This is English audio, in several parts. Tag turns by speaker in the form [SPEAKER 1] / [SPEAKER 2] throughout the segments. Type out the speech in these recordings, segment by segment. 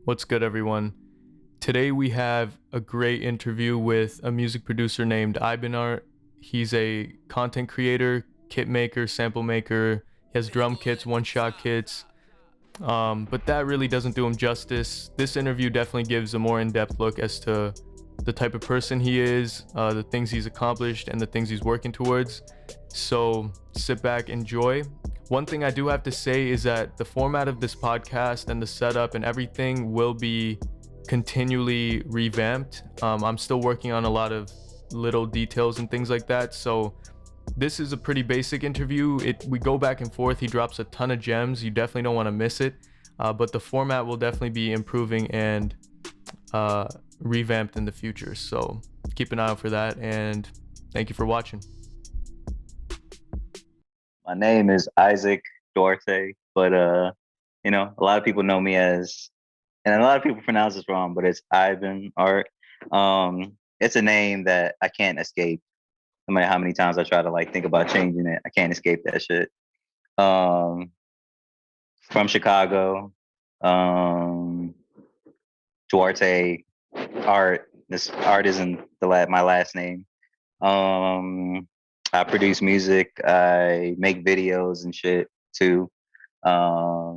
[SPEAKER 1] What's good, everyone? Today we have a great interview with a music producer named iBEENART. He's a content creator, kit maker, sample maker. He has drum kits, one-shot kits. But that really doesn't do him justice. This interview definitely gives a more in-depth look as to the type of person he is, the things he's accomplished, and the things he's working towards. So sit back, enjoy. One thing I do have to say is that the format of this podcast and the setup and everything will be continually revamped. I'm still working on a lot of little details and things like that. So this is a pretty basic interview. We go back and forth. He drops a ton of gems. You definitely don't want to miss it. But the format will definitely be improving and revamped in the future. So keep an eye out for that. And thank you for watching.
[SPEAKER 2] My name is Isaac Duarte, but a lot of people know me as, and a lot of people pronounce this wrong, but it's iBEENART. It's a name that I can't escape. No matter how many times I try to think about changing it, I can't escape that shit. From Chicago, Duarte Art. This art isn't my last name. I produce music. I make videos and shit too. I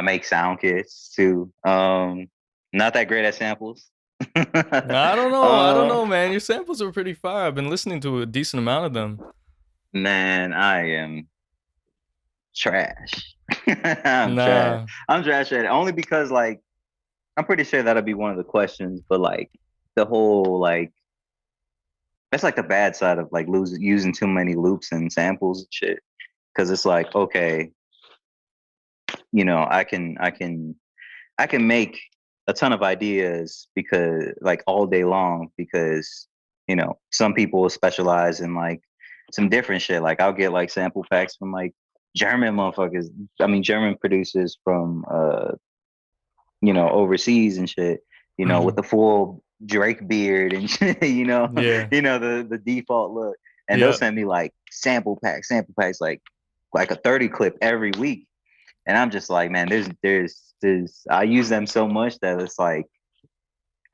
[SPEAKER 2] make sound kits too. Not that great at samples.
[SPEAKER 1] I don't know. I don't know, man. Your samples are pretty fire. I've been listening to a decent amount of them.
[SPEAKER 2] Man, I am trash. Trash. I'm trash at it only because I'm pretty sure that'll be one of the questions, but the whole that's the bad side of using too many loops and samples and shit. Cause it's okay, I can make a ton of ideas because all day long because some people specialize in some different shit. I'll get sample packs from German motherfuckers. I mean German producers from overseas and shit, with the full Drake beard and shit,
[SPEAKER 1] Yeah.
[SPEAKER 2] The default look. And they'll send me sample packs like a 30 clip every week. And I'm just man, there's I use them so much that it's when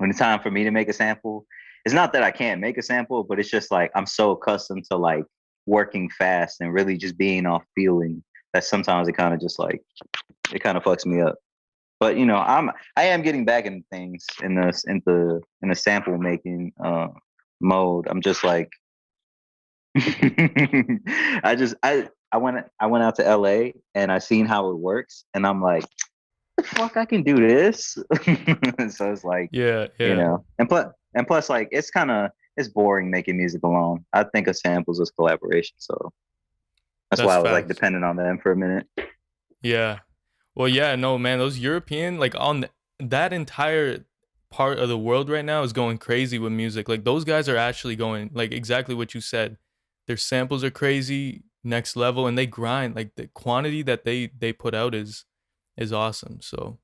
[SPEAKER 2] it's time for me to make a sample, it's not that I can't make a sample, but it's just I'm so accustomed to working fast and really just being off feeling that sometimes it kind of just it kind of fucks me up. But I am getting back into things in the sample making mode. I'm just I went out to L.A. and I seen how it works, and I'm the fuck I can do this. So it's
[SPEAKER 1] Yeah.
[SPEAKER 2] and plus it's boring making music alone. I think of samples as collaboration, so that's why I was
[SPEAKER 1] facts.
[SPEAKER 2] dependent on them for a minute.
[SPEAKER 1] Yeah. Well, yeah, no, man, those European, on that entire part of the world right now is going crazy with music. Those guys are actually going, exactly what you said. Their samples are crazy, next level, and they grind. The quantity that they put out is awesome. So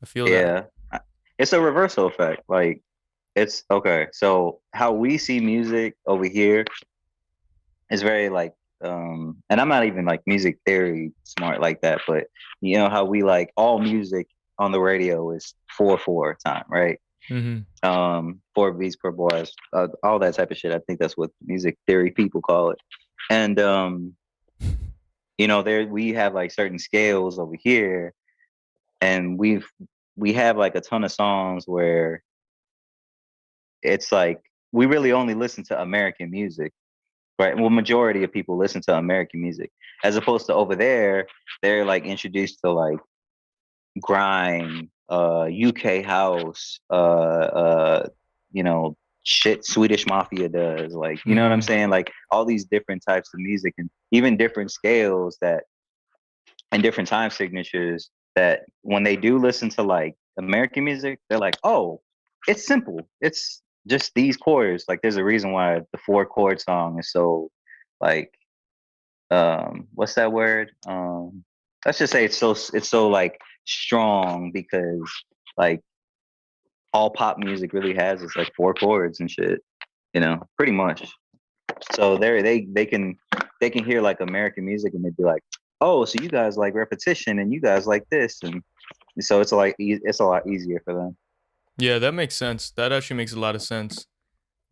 [SPEAKER 1] I feel that.
[SPEAKER 2] It's a reversal effect. It's okay. So how we see music over here is very and I'm not even music theory smart like that, but how we all music on the radio is 4/4 time, right?
[SPEAKER 1] Mm-hmm.
[SPEAKER 2] 4 beats per bar, all that type of shit. I think that's what music theory people call it. And there we have certain scales over here, and we have a ton of songs where it's we really only listen to American music. Right. Well, majority of people listen to American music, as opposed to over there, they're introduced to grime, UK house, shit Swedish Mafia does, you know what I'm saying? All these different types of music and even different scales that and different time signatures that when they do listen to American music, they're oh, it's simple. It's just these chords. There's a reason why the 4-chord song is so what's that word? Let's just say it's so strong because all pop music really has is 4 chords and shit, pretty much. So they can hear American music and they'd be oh, so you guys like repetition and you guys like this, and so it's like it's a lot easier for them.
[SPEAKER 1] Yeah, that makes sense. That actually makes a lot of sense.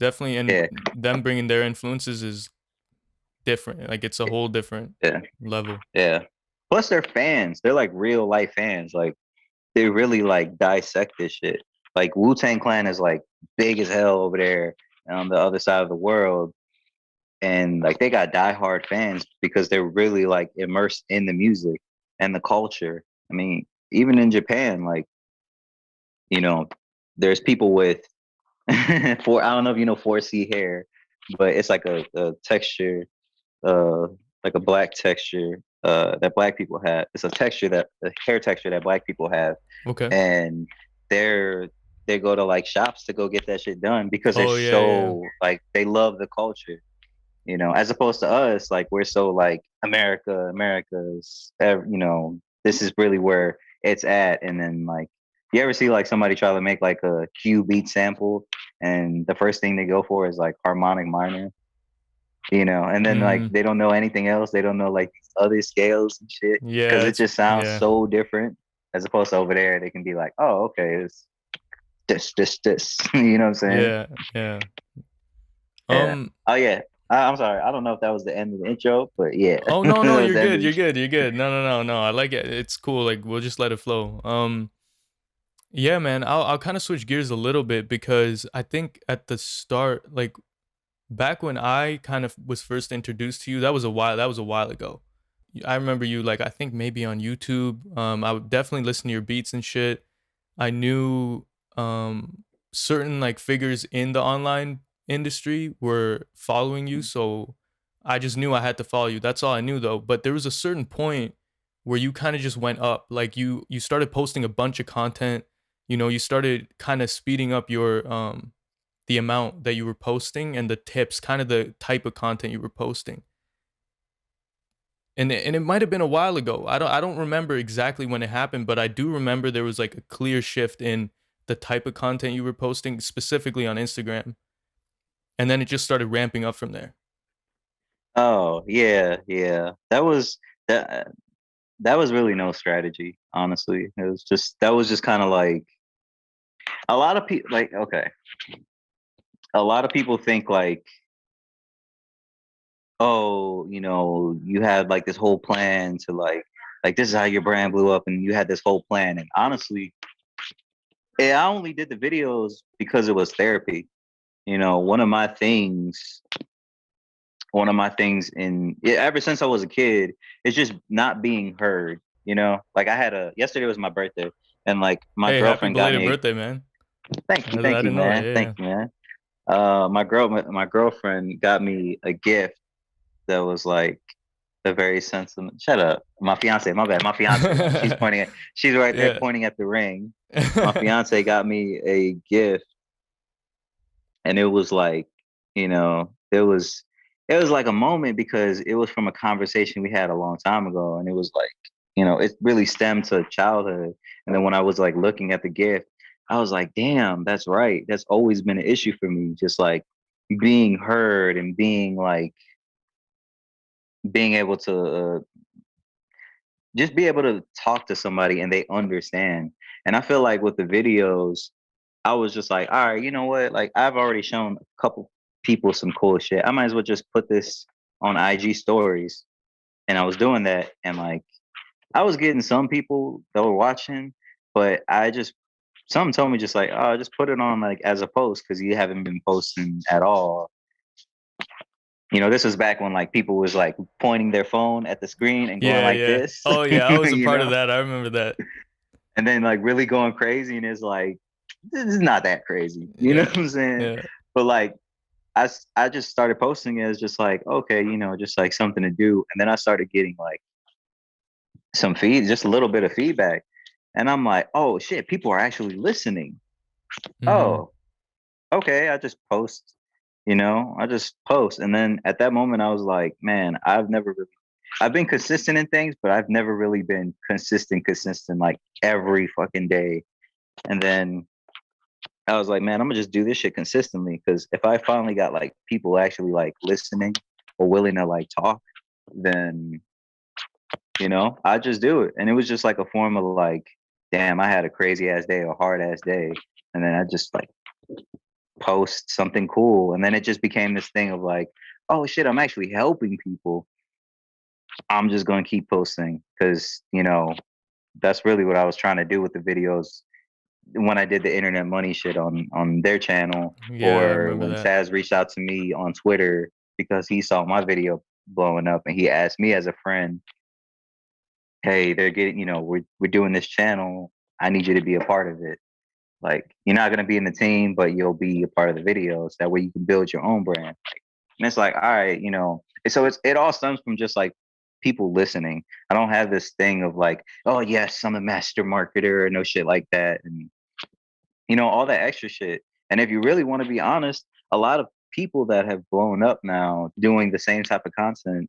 [SPEAKER 1] Definitely, and
[SPEAKER 2] Yeah,
[SPEAKER 1] them bringing their influences is different. Like it's a whole different
[SPEAKER 2] yeah,
[SPEAKER 1] level.
[SPEAKER 2] yeah. Plus, they're fans. They're like real life fans. Like they really like dissect this shit. Like Wu-Tang Clan is like big as hell over there on the other side of the world, and like they got diehard fans because they're really like immersed in the music and the culture. I mean, even in Japan, like you know, there's people with for I don't know if you know 4C hair, but it's like a texture, uh, like a black texture that black people have. It's a texture that a hair texture that black people have,
[SPEAKER 1] Okay.
[SPEAKER 2] and they're they go to like shops to go get that shit done because they're
[SPEAKER 1] Oh yeah, yeah.
[SPEAKER 2] so like they love the culture, as opposed to us, like we're so like America's, this is really where it's at. And then like, you ever see like somebody try to make like a Q beat sample, and the first thing they go for is like harmonic minor, and then like
[SPEAKER 1] Mm-hmm.
[SPEAKER 2] they don't know anything else. They don't know like these other scales and shit
[SPEAKER 1] Yeah,
[SPEAKER 2] because it
[SPEAKER 1] it's
[SPEAKER 2] just sounds
[SPEAKER 1] yeah,
[SPEAKER 2] so different. As opposed to over there, they can be like, oh, okay, it's this. You know what I'm saying?
[SPEAKER 1] yeah, yeah.
[SPEAKER 2] Yeah.
[SPEAKER 1] Um.
[SPEAKER 2] Oh yeah. I'm sorry. I don't know if that was the end of the intro, but yeah,
[SPEAKER 1] Oh no,
[SPEAKER 2] that
[SPEAKER 1] no,
[SPEAKER 2] was
[SPEAKER 1] you're
[SPEAKER 2] the end
[SPEAKER 1] good.
[SPEAKER 2] of the
[SPEAKER 1] You're good. You're good. No, no, no, no. I like it. It's cool. Like we'll just let it flow. Yeah, man. I'll kind of switch gears a little bit because I think at the start, like back when I kind of was first introduced to you, that was a while. That was a while ago. I remember you like I think maybe on YouTube. I would definitely listen to your beats and shit. I knew certain like figures in the online industry were following you, so I just knew I had to follow you. That's all I knew though. But there was a certain point where you kind of just went up. Like you started posting a bunch of content. You started kind of speeding up your the amount that you were posting and the tips, kind of the type of content you were posting. And it might have been a while ago. I don't remember exactly when it happened, but I do remember there was like a clear shift in the type of content you were posting, specifically on Instagram. And then it just started ramping up from there.
[SPEAKER 2] Oh yeah, yeah. That that was really no strategy, honestly. That was just kind of like a lot of people like okay. A lot of people think like, oh, you had like this whole plan to like this is how your brand blew up and you had this whole plan. And honestly, I only did the videos because it was therapy. You know, one of my things ever since I was a kid, it's just not being heard. Like yesterday was my birthday, and like my
[SPEAKER 1] Hey, happy
[SPEAKER 2] girlfriend got
[SPEAKER 1] belated
[SPEAKER 2] me.
[SPEAKER 1] birthday, man. I
[SPEAKER 2] Thank you,
[SPEAKER 1] didn't know that.
[SPEAKER 2] man,
[SPEAKER 1] Yeah,
[SPEAKER 2] thank
[SPEAKER 1] yeah.
[SPEAKER 2] you, man. My girlfriend got me a gift that was like a very sensitive. Shut up, my fiance. My bad, my fiance, man. She's right there
[SPEAKER 1] Yeah.
[SPEAKER 2] pointing at the ring. My fiance got me a gift, and it was like, it was like a moment because it was from a conversation we had a long time ago, and it was like, it really stemmed to childhood. And then when I was like looking at the gift, I was like, damn, that's right. That's always been an issue for me, just like being heard and being able to just be able to talk to somebody and they understand. And I feel like with the videos, I was just like, all right, you know what? Like I've already shown a couple people some cool shit. I might as well just put this on IG stories. And I was doing that, and like I was getting some people that were watching, but something told me just like, oh, just put it on like as a post because you haven't been posting at all. This was back when like people was like pointing their phone at the screen and going
[SPEAKER 1] Yeah,
[SPEAKER 2] like
[SPEAKER 1] yeah.
[SPEAKER 2] this,
[SPEAKER 1] Oh yeah, I was a
[SPEAKER 2] you
[SPEAKER 1] part of
[SPEAKER 2] know,
[SPEAKER 1] that. I remember that.
[SPEAKER 2] and then like really going crazy, and it's like this is not that crazy, you know
[SPEAKER 1] Yeah.
[SPEAKER 2] what I'm saying?
[SPEAKER 1] Yeah.
[SPEAKER 2] But like I just started posting it as just like, okay, just like something to do. And then I started getting like just a little bit of feedback. And I'm like, oh shit, people are actually listening.
[SPEAKER 1] Mhm.
[SPEAKER 2] Oh, okay. I just post. And then at that moment, I was like, man, I've been consistent in things, but I've never really been consistent like every fucking day. And then I was like, man, I'm gonna just do this shit consistently because if I finally got like people actually like listening or willing to like talk, then You know, I just do it. And it was just like a form of like, damn, I had a crazy ass day or hard ass day. And then I just like post something cool. And then it just became this thing of like, oh shit, I'm actually helping people. I'm just going to keep posting because, you know, that's really what I was trying to do with the videos when I did the internet money shit on their channel,
[SPEAKER 1] Yeah, I
[SPEAKER 2] or
[SPEAKER 1] remember
[SPEAKER 2] when
[SPEAKER 1] that.
[SPEAKER 2] Taz reached out to me on Twitter because he saw my video blowing up and he asked me as a friend, hey, they're getting, you know, we're doing this channel. I need you to be a part of it. Like, you're not gonna be in the team, but you'll be a part of the videos. That way you can build your own brand. And it's like, all right, you know. And so it all stems from just like people listening. I don't have this thing of like, oh yes, I'm a master marketer or no shit like that. And you know, all that extra shit. And if you really want to be honest, a lot of people that have blown up now doing the same type of content,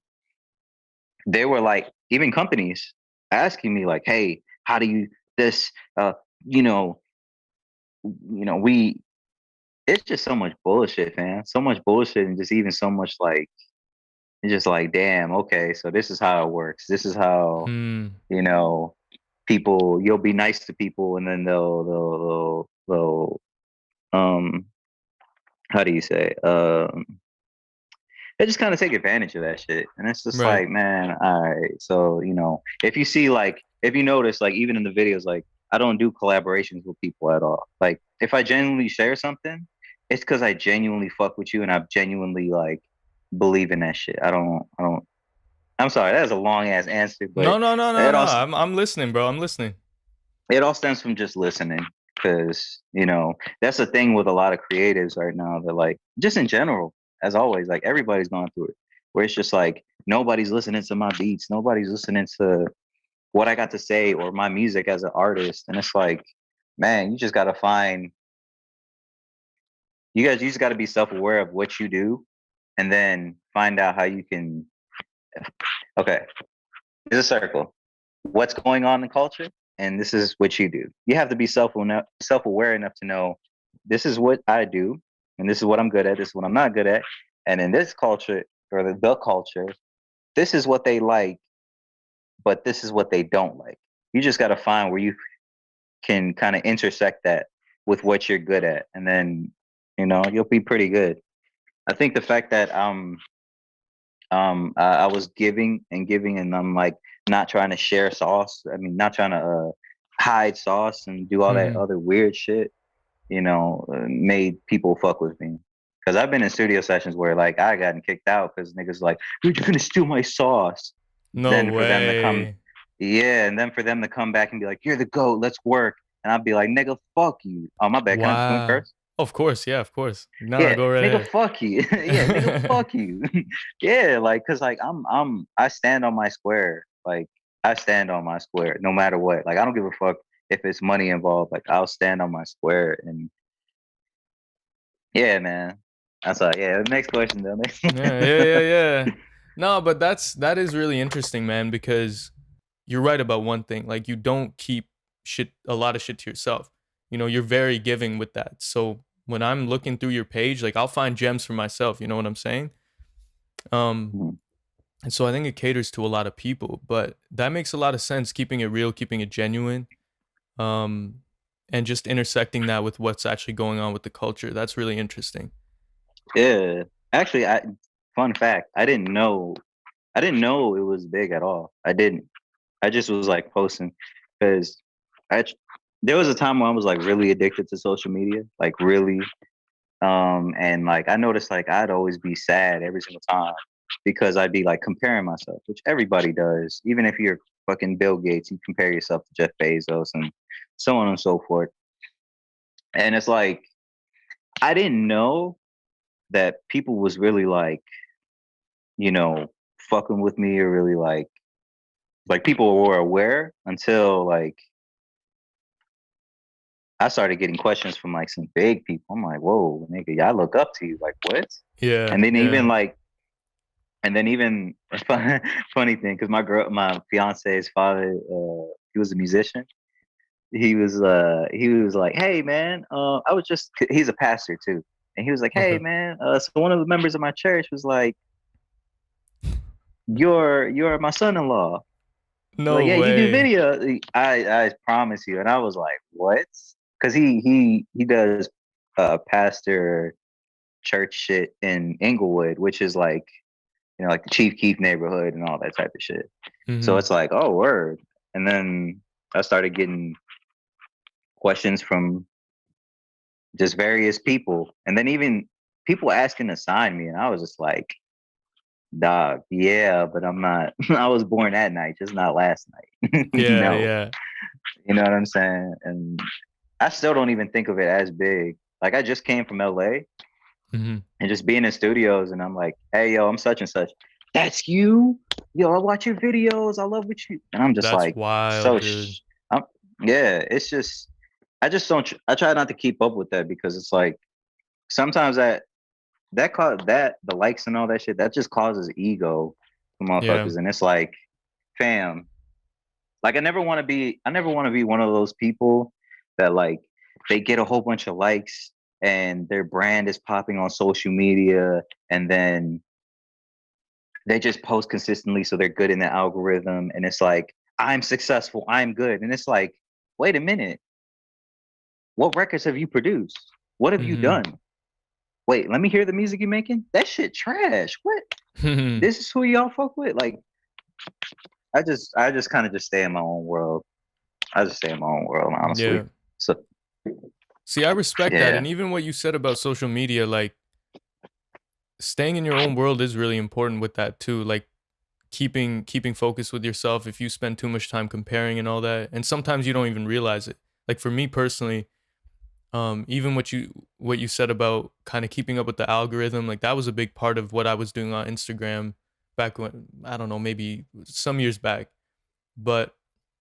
[SPEAKER 2] they were like, even companies asking me like, hey, how do you this you know, we it's just so much bullshit, man. So much bullshit and just even so much like it's just like, damn, okay, so this is how it works. This is how,
[SPEAKER 1] Hmm.
[SPEAKER 2] you know, people you'll be nice to people and then they'll how do you say? They just kind of take advantage of that shit. And it's just
[SPEAKER 1] Right.
[SPEAKER 2] like, man, all right. So, you know, if you see like if you notice, like even in the videos, like I don't do collaborations with people at all. Like if I genuinely share something, it's because I genuinely fuck with you and I genuinely like believe in that shit. I don't I'm sorry, that was a long ass answer, but
[SPEAKER 1] No, no, no, no,
[SPEAKER 2] it
[SPEAKER 1] no.
[SPEAKER 2] also
[SPEAKER 1] I'm listening, bro. I'm listening.
[SPEAKER 2] it all stems from just listening. Cause, you know, that's the thing with a lot of creatives right now that like just in general, as always, like everybody's going through it. Where it's just like nobody's listening to my beats, nobody's listening to what I got to say or my music as an artist. And it's like, man, you just gotta find you just gotta be self-aware of what you do and then find out how you can okay, it's a circle. What's going on in culture, and this is what you do. You have to be self-aware enough to know this is what I do, and this is what I'm good at. This is what I'm not good at. And in this culture or the culture, this is what they like, but this is what they don't like. You just got to find where you can kind of intersect that with what you're good at, and then you'll be pretty good. I think the fact that I was giving and giving and I'm like not trying to share sauce, I mean not trying to hide sauce and do all that
[SPEAKER 1] Hmm.
[SPEAKER 2] other weird shit, made people fuck with me. Because I've been in studio sessions where like I gotten kicked out because niggas like, dude, you're gonna steal my sauce.
[SPEAKER 1] No
[SPEAKER 2] Then for them to come,
[SPEAKER 1] way.
[SPEAKER 2] yeah, and then for them to come back and be like, you're the goat, let's work. And I'd be like, nigga, fuck you. Oh, my bad, can we
[SPEAKER 1] Wow.
[SPEAKER 2] curse?
[SPEAKER 1] Of course, yeah, of course. No, no,
[SPEAKER 2] Yeah,
[SPEAKER 1] go right
[SPEAKER 2] nigga,
[SPEAKER 1] ahead.
[SPEAKER 2] fuck you. Yeah, nigga, fuck you. Yeah, like, cause like I stand on my square. Like I stand on my square no matter what. Like I don't give a fuck if it's money involved. Like I'll stand on my square. And yeah, man. That's all. Yeah. Next question though. Next
[SPEAKER 1] Yeah, yeah, yeah, yeah. No, but that is really interesting, man, because you're right about one thing. Like you don't keep a lot of shit to yourself. You're very giving with that. So when I'm looking through your page, like I'll find gems for myself, you know what I'm saying? Um
[SPEAKER 2] Mhm.
[SPEAKER 1] and so I think it caters to a lot of people, but that makes a lot of sense, keeping it real, keeping it genuine. Um and just intersecting that with what's actually going on with the culture. That's really interesting.
[SPEAKER 2] Yeah. Actually, fun fact, I didn't know it was big at all. I didn't. I just was like posting because I there was a time where I was like really addicted to social media, like really. And like I noticed like I'd always be sad every single time because I'd be like comparing myself, which everybody does. Even if you're fucking Bill Gates, you compare yourself to Jeff Bezos and so on and so forth. And it's like I didn't know that people was really like, you know, fucking with me or really like people were aware until like I started getting questions from like some big people. I'm like, whoa, nigga, yeah, I look up to you. Like, what?
[SPEAKER 1] Yeah,
[SPEAKER 2] And then even
[SPEAKER 1] yeah.
[SPEAKER 2] like, and then even funny thing, because my fiance's father, he was a musician. He was like, hey man, he's a pastor too, and he was like, hey
[SPEAKER 1] Okay.
[SPEAKER 2] man, so one of the members of my church was like, you're my son-in-law.
[SPEAKER 1] No
[SPEAKER 2] Like, yeah, you do
[SPEAKER 1] way.
[SPEAKER 2] video. I promise you. And I was like, what? Because he does pastor church shit in Inglewood, which is like, you know, like the Chief Keef neighborhood and all that type of shit. So
[SPEAKER 1] Hmm.
[SPEAKER 2] it's like, oh, word. And then I started getting questions from just various people, and then even people asking to sign me, and I was just like, dog, yeah, but I'm not. I was born that night, just not last night.
[SPEAKER 1] Yeah,
[SPEAKER 2] No,
[SPEAKER 1] yeah.
[SPEAKER 2] you know what I'm saying? And I still don't even think of it as big. Like I just came from LA
[SPEAKER 1] Hmm.
[SPEAKER 2] and just being in studios, and I'm like, hey, yo, I'm such and such. That's you, yo. I watch your videos. I love what you. And I'm just
[SPEAKER 1] That's
[SPEAKER 2] like,
[SPEAKER 1] wild,
[SPEAKER 2] so.
[SPEAKER 1] dude.
[SPEAKER 2] I'm, yeah, it's just. I just don't. I try not to keep up with that because it's like sometimes that the likes and all that shit that just causes ego for
[SPEAKER 1] Yeah.
[SPEAKER 2] motherfuckers, and it's like, fam, like I never want to be one of those people that like they get a whole bunch of likes and their brand is popping on social media, and then they just post consistently so they're good in the algorithm, and it's like, I'm successful, I'm good, and it's like, wait a minute, what records have you produced, what have you
[SPEAKER 1] Hmm.
[SPEAKER 2] done, wait, let me hear the music you're making, that shit trash, what, this is who y'all fuck with? Like, I just kind of just stay in my own world. I just stay in my own world, honestly.
[SPEAKER 1] Yeah.
[SPEAKER 2] So
[SPEAKER 1] See, I respect that.
[SPEAKER 2] yeah,
[SPEAKER 1] And even what you said about social media, like staying in your own world is really important with that too. Like keeping focus with yourself if you spend too much time comparing and all that. And sometimes you don't even realize it. Like for me personally, even what you said about kind of keeping up with the algorithm, like that was a big part of what I was doing on Instagram back when, I don't know, maybe some years back. But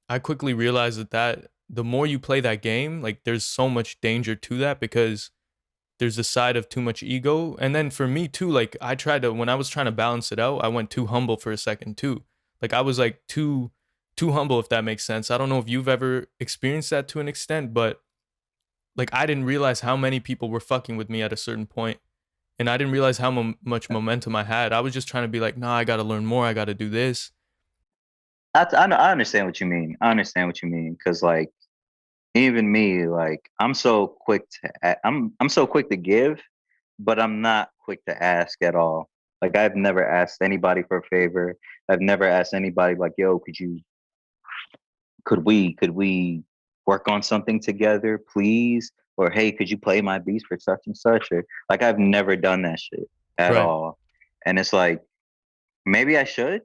[SPEAKER 1] I quickly realized that the more you play that game, like there's so much danger to that because there's a side of too much ego. And then for me too, like I tried to, when I was trying to balance it out, I went too humble for a second too. Like I was like too humble, if that makes sense. I don't know if you've ever experienced that to an extent, but like I didn't realize how many people were fucking with me at a certain point, and I didn't realize how much momentum I had. I was just trying to be like, nah, I got to learn more, I got to do this.
[SPEAKER 2] I understand what you mean. I understand what you mean because like even me, like I'm so quick to give, but I'm not quick to ask at all. Like I've never asked anybody for a favor. I've never asked anybody like, yo, could we work on something together, please? Or hey, could you play my beats for such and such? Or like I've never done that shit at
[SPEAKER 1] Right.
[SPEAKER 2] all. And it's like maybe I should,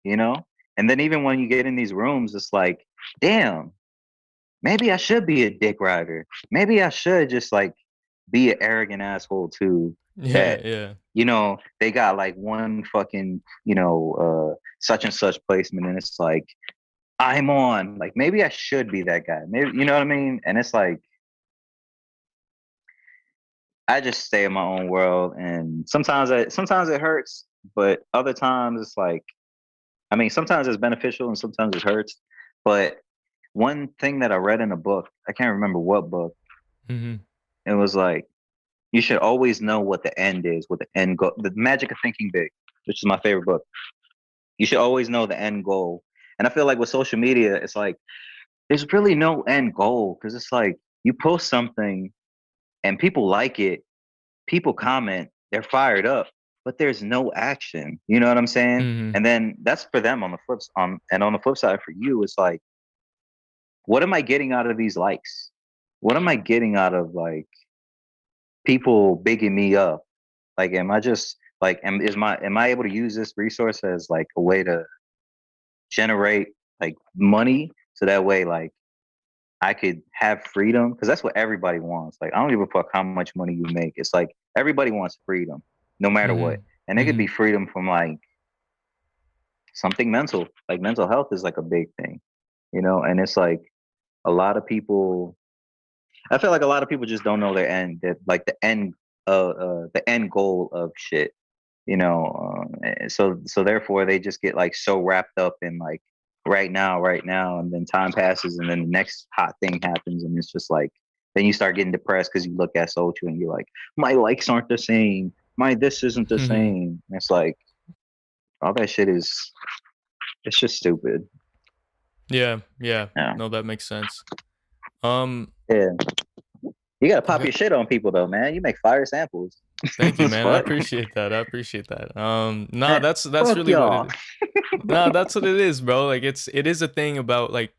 [SPEAKER 2] you know? And then even when you get in these rooms, it's like, damn, maybe I should be a dick rider. Maybe I should just like be an arrogant asshole too.
[SPEAKER 1] Yeah,
[SPEAKER 2] That,
[SPEAKER 1] yeah.
[SPEAKER 2] you know, they got like one fucking, such and such placement, and it's like, I'm on. Like maybe I should be that guy. Maybe you know what I mean? And it's like I just stay in my own world, and sometimes it hurts, but other times it's like, I mean, sometimes it's beneficial and sometimes it hurts. But one thing that I read in a book, I can't remember what book,
[SPEAKER 1] Hmm.
[SPEAKER 2] it was like you should always know what the end is, what the end goal, the magic of thinking big, which is my favorite book. You should always know the end goal. And I feel like with social media, it's like there's really no end goal because it's like you post something and people like it, people comment, they're fired up, but there's no action. You know what I'm saying?
[SPEAKER 1] Hmm.
[SPEAKER 2] And then that's for them on the and on the flip side for you, it's like, what am I getting out of these likes? What am I getting out of like people bigging me up? Like, am I just like, am I able to use this resource as like a way to generate like money so that way like I could have freedom? Because that's what everybody wants. Like, I don't give a fuck how much money you make. It's like everybody wants freedom, no matter what.
[SPEAKER 1] Hmm.
[SPEAKER 2] And it could
[SPEAKER 1] Hmm.
[SPEAKER 2] be freedom from like something mental. Like mental health is like a big thing, you know. And it's like a lot of people. I feel like a lot of people just don't know their end. That like the end goal of shit. You know, so therefore they just get like so wrapped up in like right now, and then time passes, and then the next hot thing happens, and it's just like then you start getting depressed because you look at social and you're like, my likes aren't the same, my this isn't the
[SPEAKER 1] Hmm.
[SPEAKER 2] same. And it's like all that shit is it's just stupid.
[SPEAKER 1] Yeah, yeah.
[SPEAKER 2] Yeah,
[SPEAKER 1] No, that makes sense. Um,
[SPEAKER 2] yeah. You gotta
[SPEAKER 1] I
[SPEAKER 2] pop
[SPEAKER 1] got,
[SPEAKER 2] your shit on people though, man. You make fire samples.
[SPEAKER 1] thank you,
[SPEAKER 2] It's
[SPEAKER 1] man. I
[SPEAKER 2] fuck,
[SPEAKER 1] appreciate that. I appreciate that. Nah,
[SPEAKER 2] man.
[SPEAKER 1] that's
[SPEAKER 2] Fuck
[SPEAKER 1] really what it
[SPEAKER 2] y'all.
[SPEAKER 1] is. Nah, that's what it is, bro. Like it is a thing about like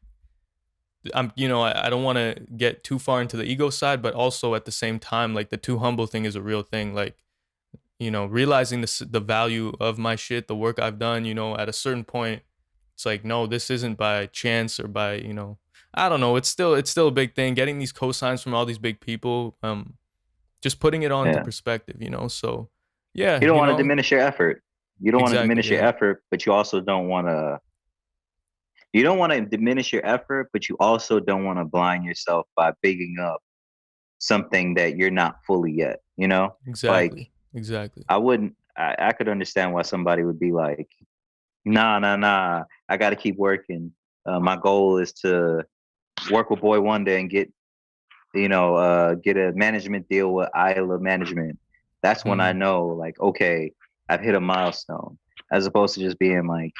[SPEAKER 1] I don't want to get too far into the ego side, but also at the same time, like the too humble thing is a real thing. Like, realizing the value of my shit, the work I've done, at a certain point, it's like, no, this isn't by chance or by, I don't know. It's still a big thing. Getting these cosigns from all these big people, just putting it all into
[SPEAKER 2] Yeah.
[SPEAKER 1] perspective. So yeah,
[SPEAKER 2] You don't want to diminish your effort. You don't want to
[SPEAKER 1] exactly.
[SPEAKER 2] diminish your
[SPEAKER 1] Yeah,
[SPEAKER 2] effort, but you also don't want to. You don't want to diminish your effort, but you also don't want to blind yourself by bigging up something that you're not fully yet. You know, like
[SPEAKER 1] exactly. Exactly.
[SPEAKER 2] I wouldn't. I could understand why somebody would be like, nah, nah, nah. I got to keep working. My goal is to work with Boy Wonder and get a management deal with Isla Management. That's when I
[SPEAKER 1] Mhm.
[SPEAKER 2] know, like, okay, I've hit a milestone, as opposed to just being like,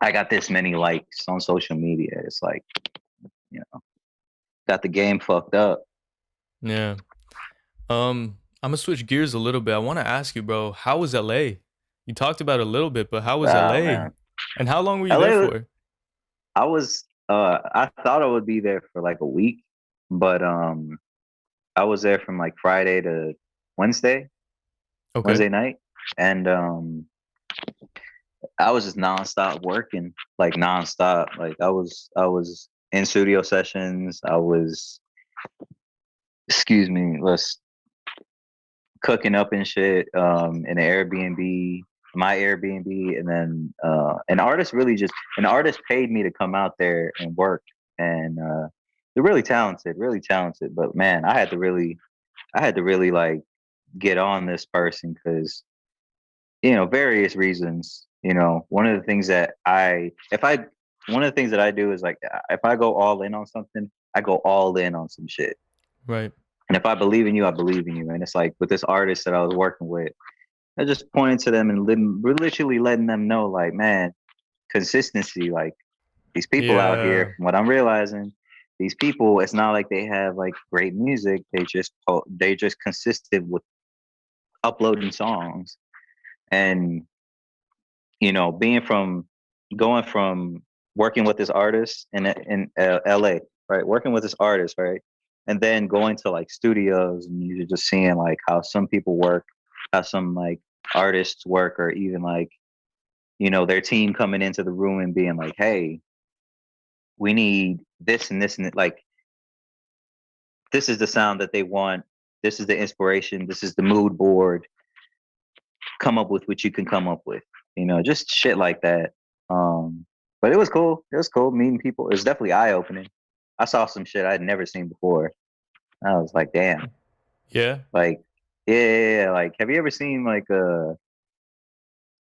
[SPEAKER 2] I got this many likes on social media. It's like, got the game fucked up.
[SPEAKER 1] Yeah. I'm gonna switch gears a little bit. I want to ask you, bro, how was LA? You talked about it a little bit, but how was
[SPEAKER 2] Oh
[SPEAKER 1] LA?
[SPEAKER 2] man,
[SPEAKER 1] And how long were you there
[SPEAKER 2] LA.
[SPEAKER 1] for?
[SPEAKER 2] I thought I would be there for like a week, but I was there from like Friday to Wednesday,
[SPEAKER 1] Okay.
[SPEAKER 2] Wednesday night, and I was just nonstop working, like nonstop. Like I was in studio sessions. I was, excuse me, was cooking up and shit in an Airbnb, my Airbnb, and then an artist paid me to come out there and work, and they're really talented. But man, I had to really like get on this person because various reasons. One of the things that I do is like if I go all in on something, I go all in on some shit.
[SPEAKER 1] Right.
[SPEAKER 2] And if I believe in you, I believe in you. And it's like with this artist that I was working with, I just pointed to them and literally letting them know, like, man, consistency. Like these people out
[SPEAKER 1] Yeah.
[SPEAKER 2] here, from what I'm realizing, these people, it's not like they have like great music. They just consistent with uploading songs. And being from going from working with this artist in L.A., right? Working with this artist, right? And then going to like studios and you're just seeing like how some people work, how some like artists work, or even like their team coming into the room and being like, "Hey, we need this and this and that. Like this is the sound that they want. This is the inspiration. This is the mood board. Come up with what you can come up with. Just shit like that. But it was cool. It was cool meeting people. It was definitely eye opening. I saw some shit I'd never seen before. I was like, damn.
[SPEAKER 1] Yeah.
[SPEAKER 2] Like, yeah, yeah, yeah. Like, have you ever seen like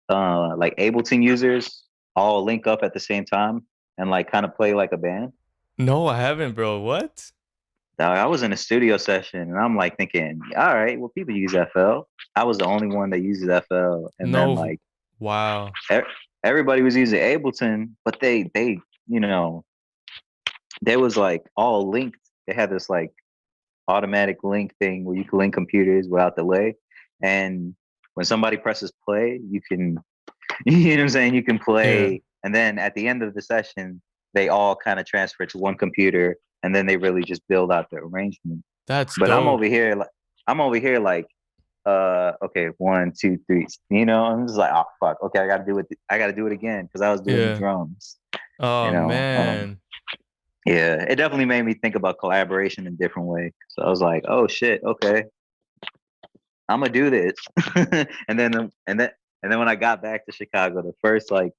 [SPEAKER 2] Ableton users all link up at the same time and like kind of play like a band?
[SPEAKER 1] No, I haven't, bro. What?
[SPEAKER 2] Dog, I was in a studio session and I'm like thinking, all right, well, people use FL. I was the only one that uses FL, and then
[SPEAKER 1] No.
[SPEAKER 2] like
[SPEAKER 1] Wow.
[SPEAKER 2] e- everybody was using Ableton, but they you know they was like all linked. They had this like automatic link thing where you can link computers without delay, and when somebody presses play, you can you know what I'm saying, you can
[SPEAKER 1] Yeah.
[SPEAKER 2] play, and then at the end of the session, they all kind of transfer to one computer, and then they really just build out the arrangement.
[SPEAKER 1] That's
[SPEAKER 2] But
[SPEAKER 1] dope.
[SPEAKER 2] I'm over here like okay, one, two, three. I'm just like, oh fuck, okay, I gotta do it again because I was doing the
[SPEAKER 1] Yeah.
[SPEAKER 2] drums. You
[SPEAKER 1] Oh
[SPEAKER 2] know,
[SPEAKER 1] man.
[SPEAKER 2] yeah, it definitely made me think about collaboration in a different way. So I was like, oh shit, okay, I'm gonna do this. And then when I got back to Chicago, the first like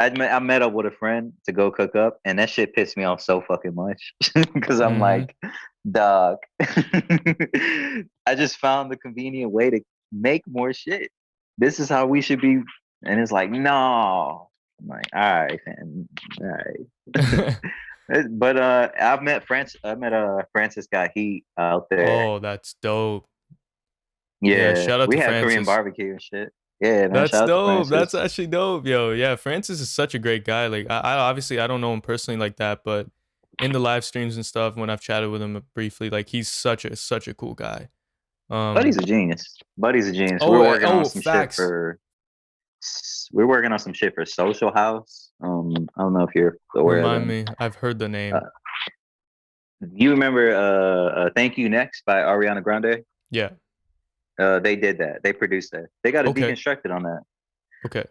[SPEAKER 2] I met up with a friend to go cook up, and that shit pissed me off so fucking much because I'm
[SPEAKER 1] Mhm.
[SPEAKER 2] like, dog, I just found the convenient way to make more shit. This is how we should be, and it's like, no. I'm like, all right, man, all right. But I met Francis got heat out there.
[SPEAKER 1] Oh, that's dope. Yeah,
[SPEAKER 2] Yeah,
[SPEAKER 1] shout out
[SPEAKER 2] we
[SPEAKER 1] to
[SPEAKER 2] had Korean
[SPEAKER 1] Francis.
[SPEAKER 2] barbecue and shit. Yeah, man.
[SPEAKER 1] That's
[SPEAKER 2] Shout out to
[SPEAKER 1] dope. That's
[SPEAKER 2] Francis.
[SPEAKER 1] actually dope, yo. Yeah, Francis is such a great guy. Like, I obviously I don't know him personally like that, but in the live streams and stuff, when I've chatted with him briefly, like he's such a cool guy.
[SPEAKER 2] Buddy's
[SPEAKER 1] Um.
[SPEAKER 2] a genius. Buddy's a genius.
[SPEAKER 1] Oh, facts.
[SPEAKER 2] We're working on some shit for Social House. I don't know if you're aware of
[SPEAKER 1] Remind
[SPEAKER 2] them.
[SPEAKER 1] me. I've heard the
[SPEAKER 2] Uh,
[SPEAKER 1] name.
[SPEAKER 2] you remember Thank You Next by Ariana Grande?
[SPEAKER 1] Yeah.
[SPEAKER 2] They did that. They produced that. They got it
[SPEAKER 1] Okay.
[SPEAKER 2] deconstructed on that.
[SPEAKER 1] Okay.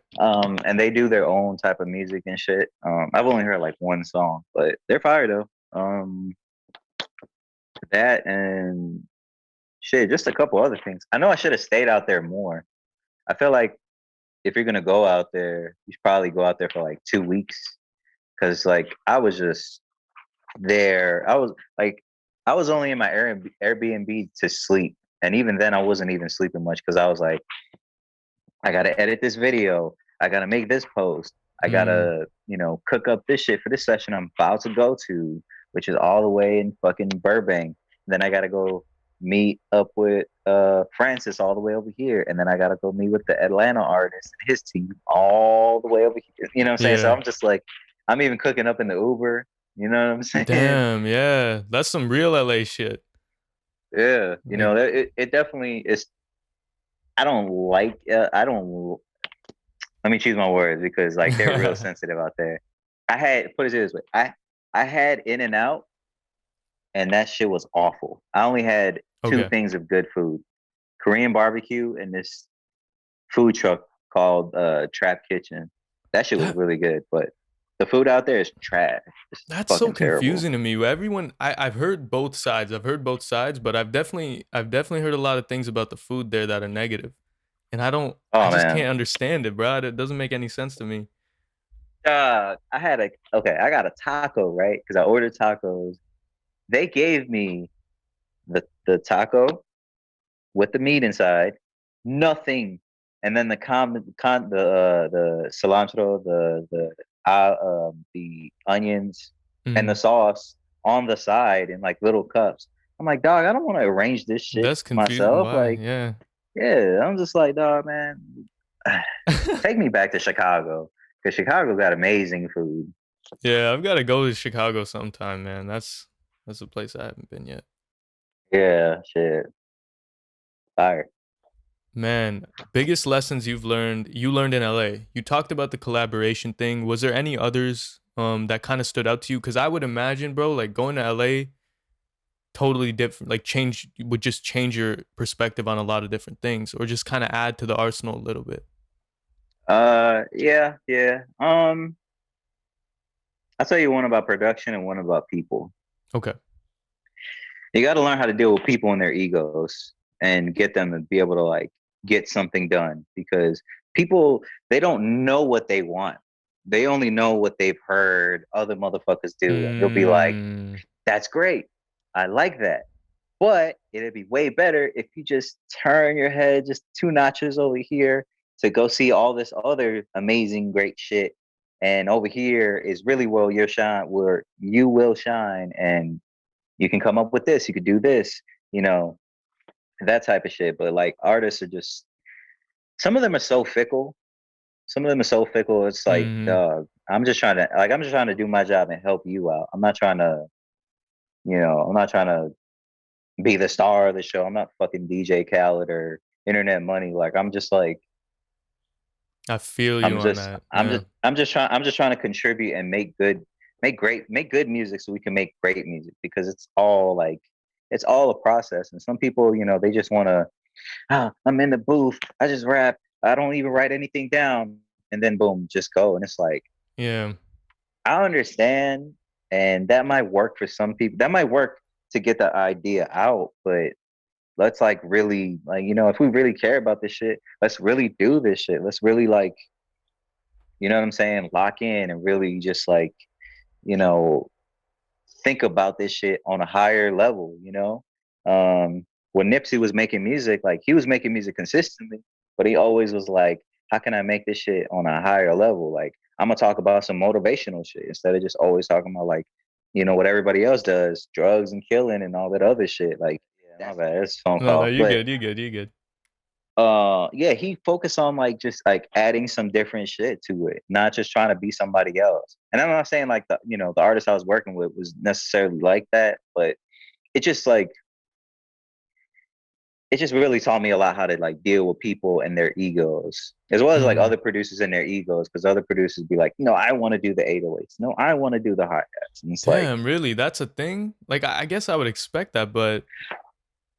[SPEAKER 2] And they do their own type of music and shit. I've only heard like one song, but they're fire though. That and shit, just a couple other things. I know I should have stayed out there more. I feel like if you're gonna go out there, you should probably go out there for like 2 weeks. Cause like I was just there. I was only in my Airbnb to sleep. And even then I wasn't even sleeping much because I was like, I gotta edit this video. I gotta make this post. I
[SPEAKER 1] Mm,
[SPEAKER 2] gotta, cook up this shit for this session I'm about to go to, which is all the way in fucking Burbank. Then I gotta go meet up with Francis all the way over here. And then I gotta go meet with the Atlanta artist and his team all the way over here. You know what I'm saying? So
[SPEAKER 1] yeah.
[SPEAKER 2] I'm just like, I'm even cooking up in the Uber. You know what I'm saying?
[SPEAKER 1] Damn. Yeah. That's some real LA shit.
[SPEAKER 2] Yeah.
[SPEAKER 1] Like.
[SPEAKER 2] It definitely is. I don't let me choose my words because like they're real sensitive out there. Put it this way. I had In and Out and that shit was awful. I only had two
[SPEAKER 1] Okay.
[SPEAKER 2] things of good food. Korean barbecue and this food truck called Trap Kitchen. That shit was
[SPEAKER 1] That
[SPEAKER 2] really good, but the food out there is trash. It's
[SPEAKER 1] That's so
[SPEAKER 2] fucking terrible.
[SPEAKER 1] confusing to me. Everyone, I've heard both sides. I've heard both sides, but I've definitely heard a lot of things about the food there that are negative, and I
[SPEAKER 2] Oh
[SPEAKER 1] just can't
[SPEAKER 2] man.
[SPEAKER 1] understand it, bro. It doesn't make any sense to me.
[SPEAKER 2] I got a taco, right? Because I ordered tacos. They gave me the taco with the meat inside, nothing. And then the cilantro, the onions, and the
[SPEAKER 1] Mm,
[SPEAKER 2] sauce on the side in like little cups. I'm like, dog, I don't want to arrange this shit
[SPEAKER 1] that's confusing.
[SPEAKER 2] myself.
[SPEAKER 1] Why?
[SPEAKER 2] Like,
[SPEAKER 1] Yeah.
[SPEAKER 2] yeah, I'm just like, dog, man, take me back to Chicago because Chicago got amazing food.
[SPEAKER 1] Yeah, I've got to go to Chicago sometime, man. That's a place I haven't been yet.
[SPEAKER 2] Yeah, shit, fire.
[SPEAKER 1] Man, biggest lessons you learned in LA. You talked about the collaboration thing. Was there any others that kind of stood out to you? Cuz I would imagine, bro, like going to LA totally different, like change would just change your perspective on a lot of different things or just kind of add to the arsenal a little bit.
[SPEAKER 2] Yeah, yeah. I'll tell you one about production and one about people.
[SPEAKER 1] Okay.
[SPEAKER 2] You got to learn how to deal with people and their egos and get them to be able to like get something done because people they don't know what they want. They only know what they've heard other motherfuckers do. And they'll be like,
[SPEAKER 1] Mm,
[SPEAKER 2] "That's great. I like that." But it'd be way better if you just turn your head just two notches over here to go see all this other amazing great shit. And over here is really where you will shine and you can come up with this, you could do this, you know, that type of shit. But like artists are just some of them are so fickle. Some of them are so fickle. It's like,
[SPEAKER 1] mm,
[SPEAKER 2] dog, I'm just trying to do my job and help you out. I'm not trying to be the star of the show. I'm not fucking DJ Khaled or internet money. Like I'm just like
[SPEAKER 1] I feel you on that. Yeah.
[SPEAKER 2] I'm just trying to contribute and make good music so we can make great music because it's all a process. And some people, they just want to, I'm in the booth, I just rap, I don't even write anything down, and then boom, just go. And it's like
[SPEAKER 1] Yeah.
[SPEAKER 2] I understand, and that might work for some people. That might work to get the idea out, but let's like really like if we really care about this shit, let's really do this shit. Let's really like what I'm saying, lock in and really just like you know think about this shit on a higher level. When Nipsey was making music, like he was making music consistently, but he always was like, how can I make this shit on a higher level? Like I'm gonna talk about some motivational shit instead of just always talking about like what everybody else does, drugs and killing and all that other shit. Like, yeah, my bad, it's a phone
[SPEAKER 1] No, no,
[SPEAKER 2] call.
[SPEAKER 1] you
[SPEAKER 2] But
[SPEAKER 1] good. You good. You good.
[SPEAKER 2] Yeah, he focused on like just like adding some different shit to it, not just trying to be somebody else. And I'm not saying like the artist I was working with was necessarily like that, but it just like it just really taught me a lot how to like deal with people and their egos, as well as like
[SPEAKER 1] Mm.
[SPEAKER 2] other producers and their egos, because other producers be like, no, I want to do the 808s, no, I want to do the hi-hats, and it's like,
[SPEAKER 1] Damn, really? That's a thing? Like I guess I would expect that, but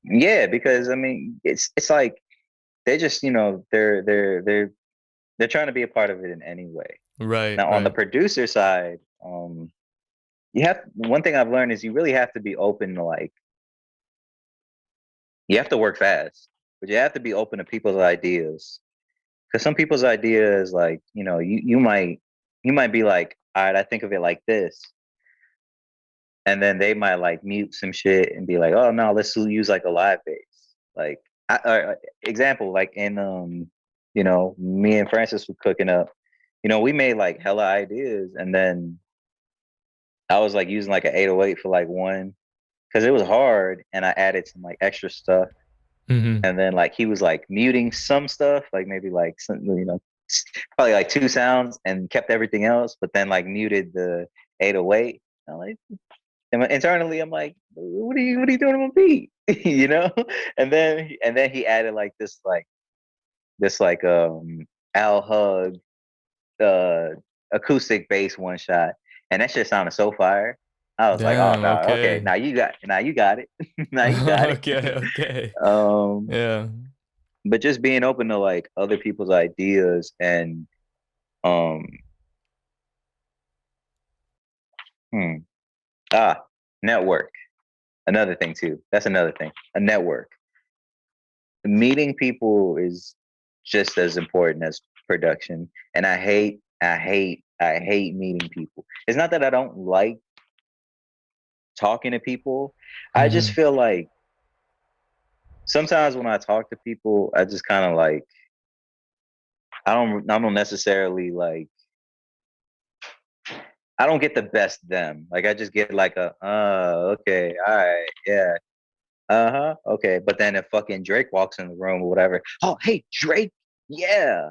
[SPEAKER 2] yeah, because I mean, it's like they just they're trying to be a part of it in any way.
[SPEAKER 1] right,
[SPEAKER 2] Now on the
[SPEAKER 1] right.
[SPEAKER 2] producer side, you have one thing I've learned is you really have to be open to like you have to work fast, but you have to be open to people's ideas. Because some people's ideas, like you might be like, all right, I think of it like this, and then they might like mute some shit and be like, oh no, let's use like a live bass. Like, example, like in me and Francis were cooking up. We made like hella ideas, and then I was like using like an 808 for like one because it was hard, and I added some like extra stuff.
[SPEAKER 1] Mm-hmm.
[SPEAKER 2] And then like he was like muting some stuff, like maybe like some, probably like two sounds, and kept everything else, but then like muted the 808. I'm like, internally, I'm like, what are you doing on my beat? And then he added like this Al Hug uh acoustic bass one shot, and that shit sounded so fire. I was like, oh
[SPEAKER 1] Damn,
[SPEAKER 2] no, okay,
[SPEAKER 1] okay.
[SPEAKER 2] now you got it. Now you got it.
[SPEAKER 1] Okay, okay.
[SPEAKER 2] um
[SPEAKER 1] Yeah.
[SPEAKER 2] but just being open to like other people's ideas and um hmm, ah network, another thing too, that's another thing, a network. Meeting people is just as important as production, and I hate meeting people. It's not that I don't like talking to people. I just
[SPEAKER 1] Mm-hmm.
[SPEAKER 2] feel like sometimes when I talk to people, I just kind of like I don't necessarily like I don't get the best them. Like I just get like okay, all right, yeah, uh-huh, okay. But then if fucking Drake walks in the room or whatever, oh hey Drake, yeah,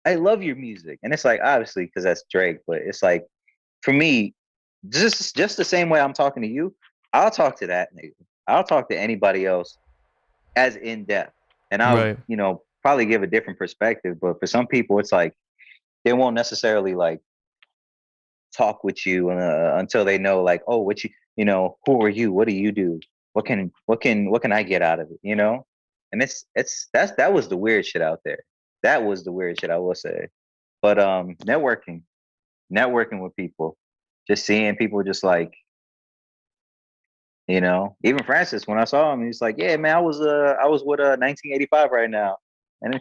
[SPEAKER 2] I love your music. And it's like obviously because that's Drake, but it's like for me, just the same way I'm talking to you, I'll talk to that nigga. I'll talk to anybody else as in depth. And I'll,
[SPEAKER 1] Right.
[SPEAKER 2] probably give a different perspective. But for some people, it's like they won't necessarily like talk with you until they know like, oh, who are you? What do you do? What can I get out of it? And that was the weird shit out there. That was the weird shit, I will say. But networking with people, just seeing people, just like, even Francis, when I saw him, he's like, yeah, man, I was with 1985 right now, and then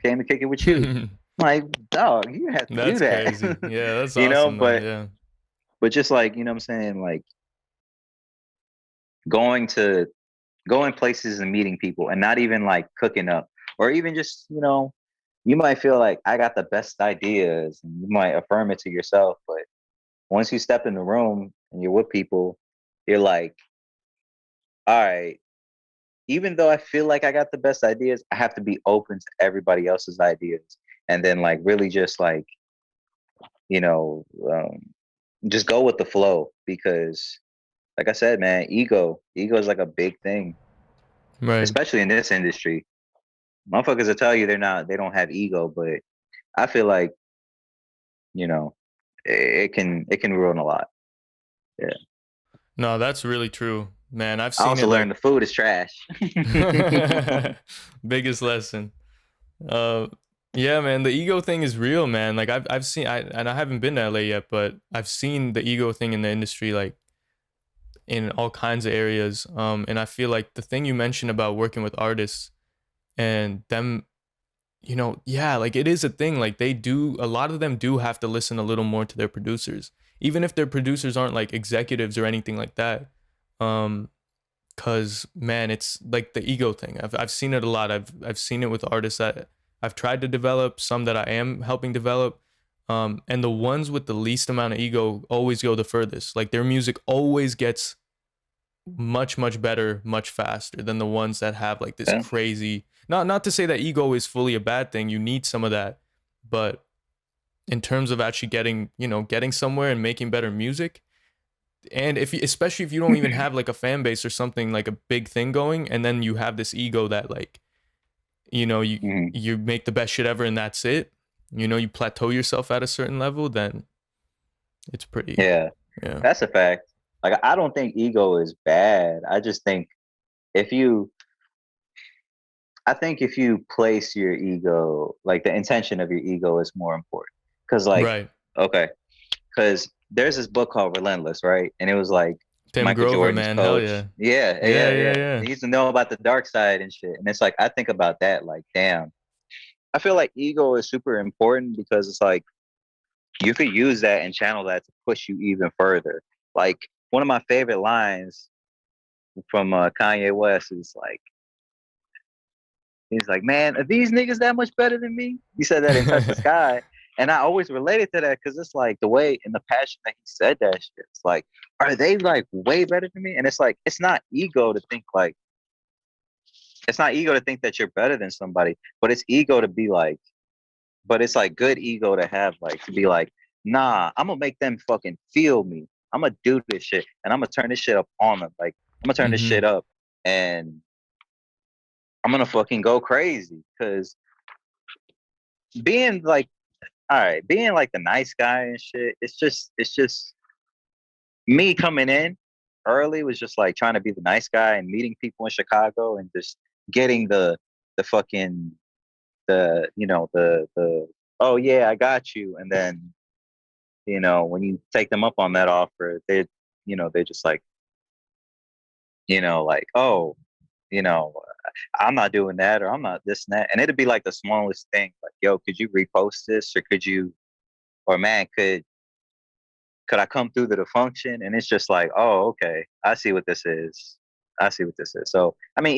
[SPEAKER 2] came to kick it with you. I'm like, dog, you have to do
[SPEAKER 1] That's crazy.
[SPEAKER 2] that.
[SPEAKER 1] Yeah, that's
[SPEAKER 2] you know
[SPEAKER 1] awesome though.
[SPEAKER 2] but
[SPEAKER 1] Yeah.
[SPEAKER 2] but just like, what I'm saying, like going to going places and meeting people, and not even like cooking up, or even just, you might feel like I got the best ideas, and you might affirm it to yourself, but once you step in the room and you're with people, you're like, all right, even though I feel like I got the best ideas, I have to be open to everybody else's ideas. And then like really just like, you know, um, just go with the flow, because like I said, man, ego is like a big thing,
[SPEAKER 1] Right.
[SPEAKER 2] especially in this industry. Motherfuckers will tell you they don't have ego, but I feel like, you know, it can ruin a lot. Yeah.
[SPEAKER 1] No, that's really true. Man, I've
[SPEAKER 2] I
[SPEAKER 1] seen
[SPEAKER 2] also
[SPEAKER 1] it
[SPEAKER 2] learned
[SPEAKER 1] like
[SPEAKER 2] the food is trash.
[SPEAKER 1] biggest lesson. Uh yeah, man, the ego thing is real, man. Like I've seen and I haven't been to LA yet, but I've seen the ego thing in the industry like in all kinds of areas. And I feel like the thing you mentioned about working with artists and them, yeah, like it is a thing. Like a lot of them do have to listen a little more to their producers, even if their producers aren't like executives or anything like that. Um, Cause man, it's like the ego thing. I've seen it a lot. I've seen it with artists that I've tried to develop, some that I am helping develop. And the ones with the least amount of ego always go the furthest. Like their music always gets much better, much faster than the ones that have like this
[SPEAKER 2] Yeah.
[SPEAKER 1] crazy. Not to say that ego is fully a bad thing. You need some of that, but in terms of actually getting somewhere and making better music, and especially if you don't even have like a fan base or something like a big thing going, and then you have this ego that like, you
[SPEAKER 2] Mhm.
[SPEAKER 1] you make the best shit ever and that's it. You plateau yourself at a certain level, then it's pretty.
[SPEAKER 2] Yeah,
[SPEAKER 1] Yeah.
[SPEAKER 2] that's a fact. Like, I don't think ego is bad. I just think if you, I think if you place your ego, like the intention of your ego is more important. Cause like,
[SPEAKER 1] Right.
[SPEAKER 2] okay, cause there's this book called Relentless, right? And it was like
[SPEAKER 1] Tim
[SPEAKER 2] Michael
[SPEAKER 1] Grover,
[SPEAKER 2] Jordan's
[SPEAKER 1] man, hell
[SPEAKER 2] coach.
[SPEAKER 1] yeah.
[SPEAKER 2] Yeah,
[SPEAKER 1] Yeah,
[SPEAKER 2] yeah,
[SPEAKER 1] yeah,
[SPEAKER 2] yeah.
[SPEAKER 1] yeah.
[SPEAKER 2] He used to know about the dark side and shit. And it's like, I think about that, like, damn. I feel like ego is super important because it's like you could use that and channel that to push you even further. Like one of my favorite lines from Kanye West is like, he's like, man, are these niggas that much better than me? He said that in Touch the Sky. And I always related to that because it's like the way and the passion that he said that shit. It's like, are they like way better than me? And it's like, it's not ego to think like, it's not ego to think that you're better than somebody, but it's ego to be like, but it's like good ego to have like, to be like, nah, I'm gonna make them fucking feel me. I'm gonna do this shit and I'm gonna turn this shit up on them. Like, I'm gonna turn this
[SPEAKER 1] Mm-hmm.
[SPEAKER 2] shit up and I'm gonna fucking go crazy because being like, all right, being like the nice guy and shit, it's just me coming in early was just like trying to be the nice guy and meeting people in Chicago and just getting the fucking the oh yeah, I got you. And then, when you take them up on that offer, they're just like, like, oh, you know, I'm not doing that or I'm not this and that. And it'd be like the smallest thing, like, yo, could you repost this or could you, or man, could I come through to the function? And it's just like, oh, okay, I see what this is. I see what this is. So I mean,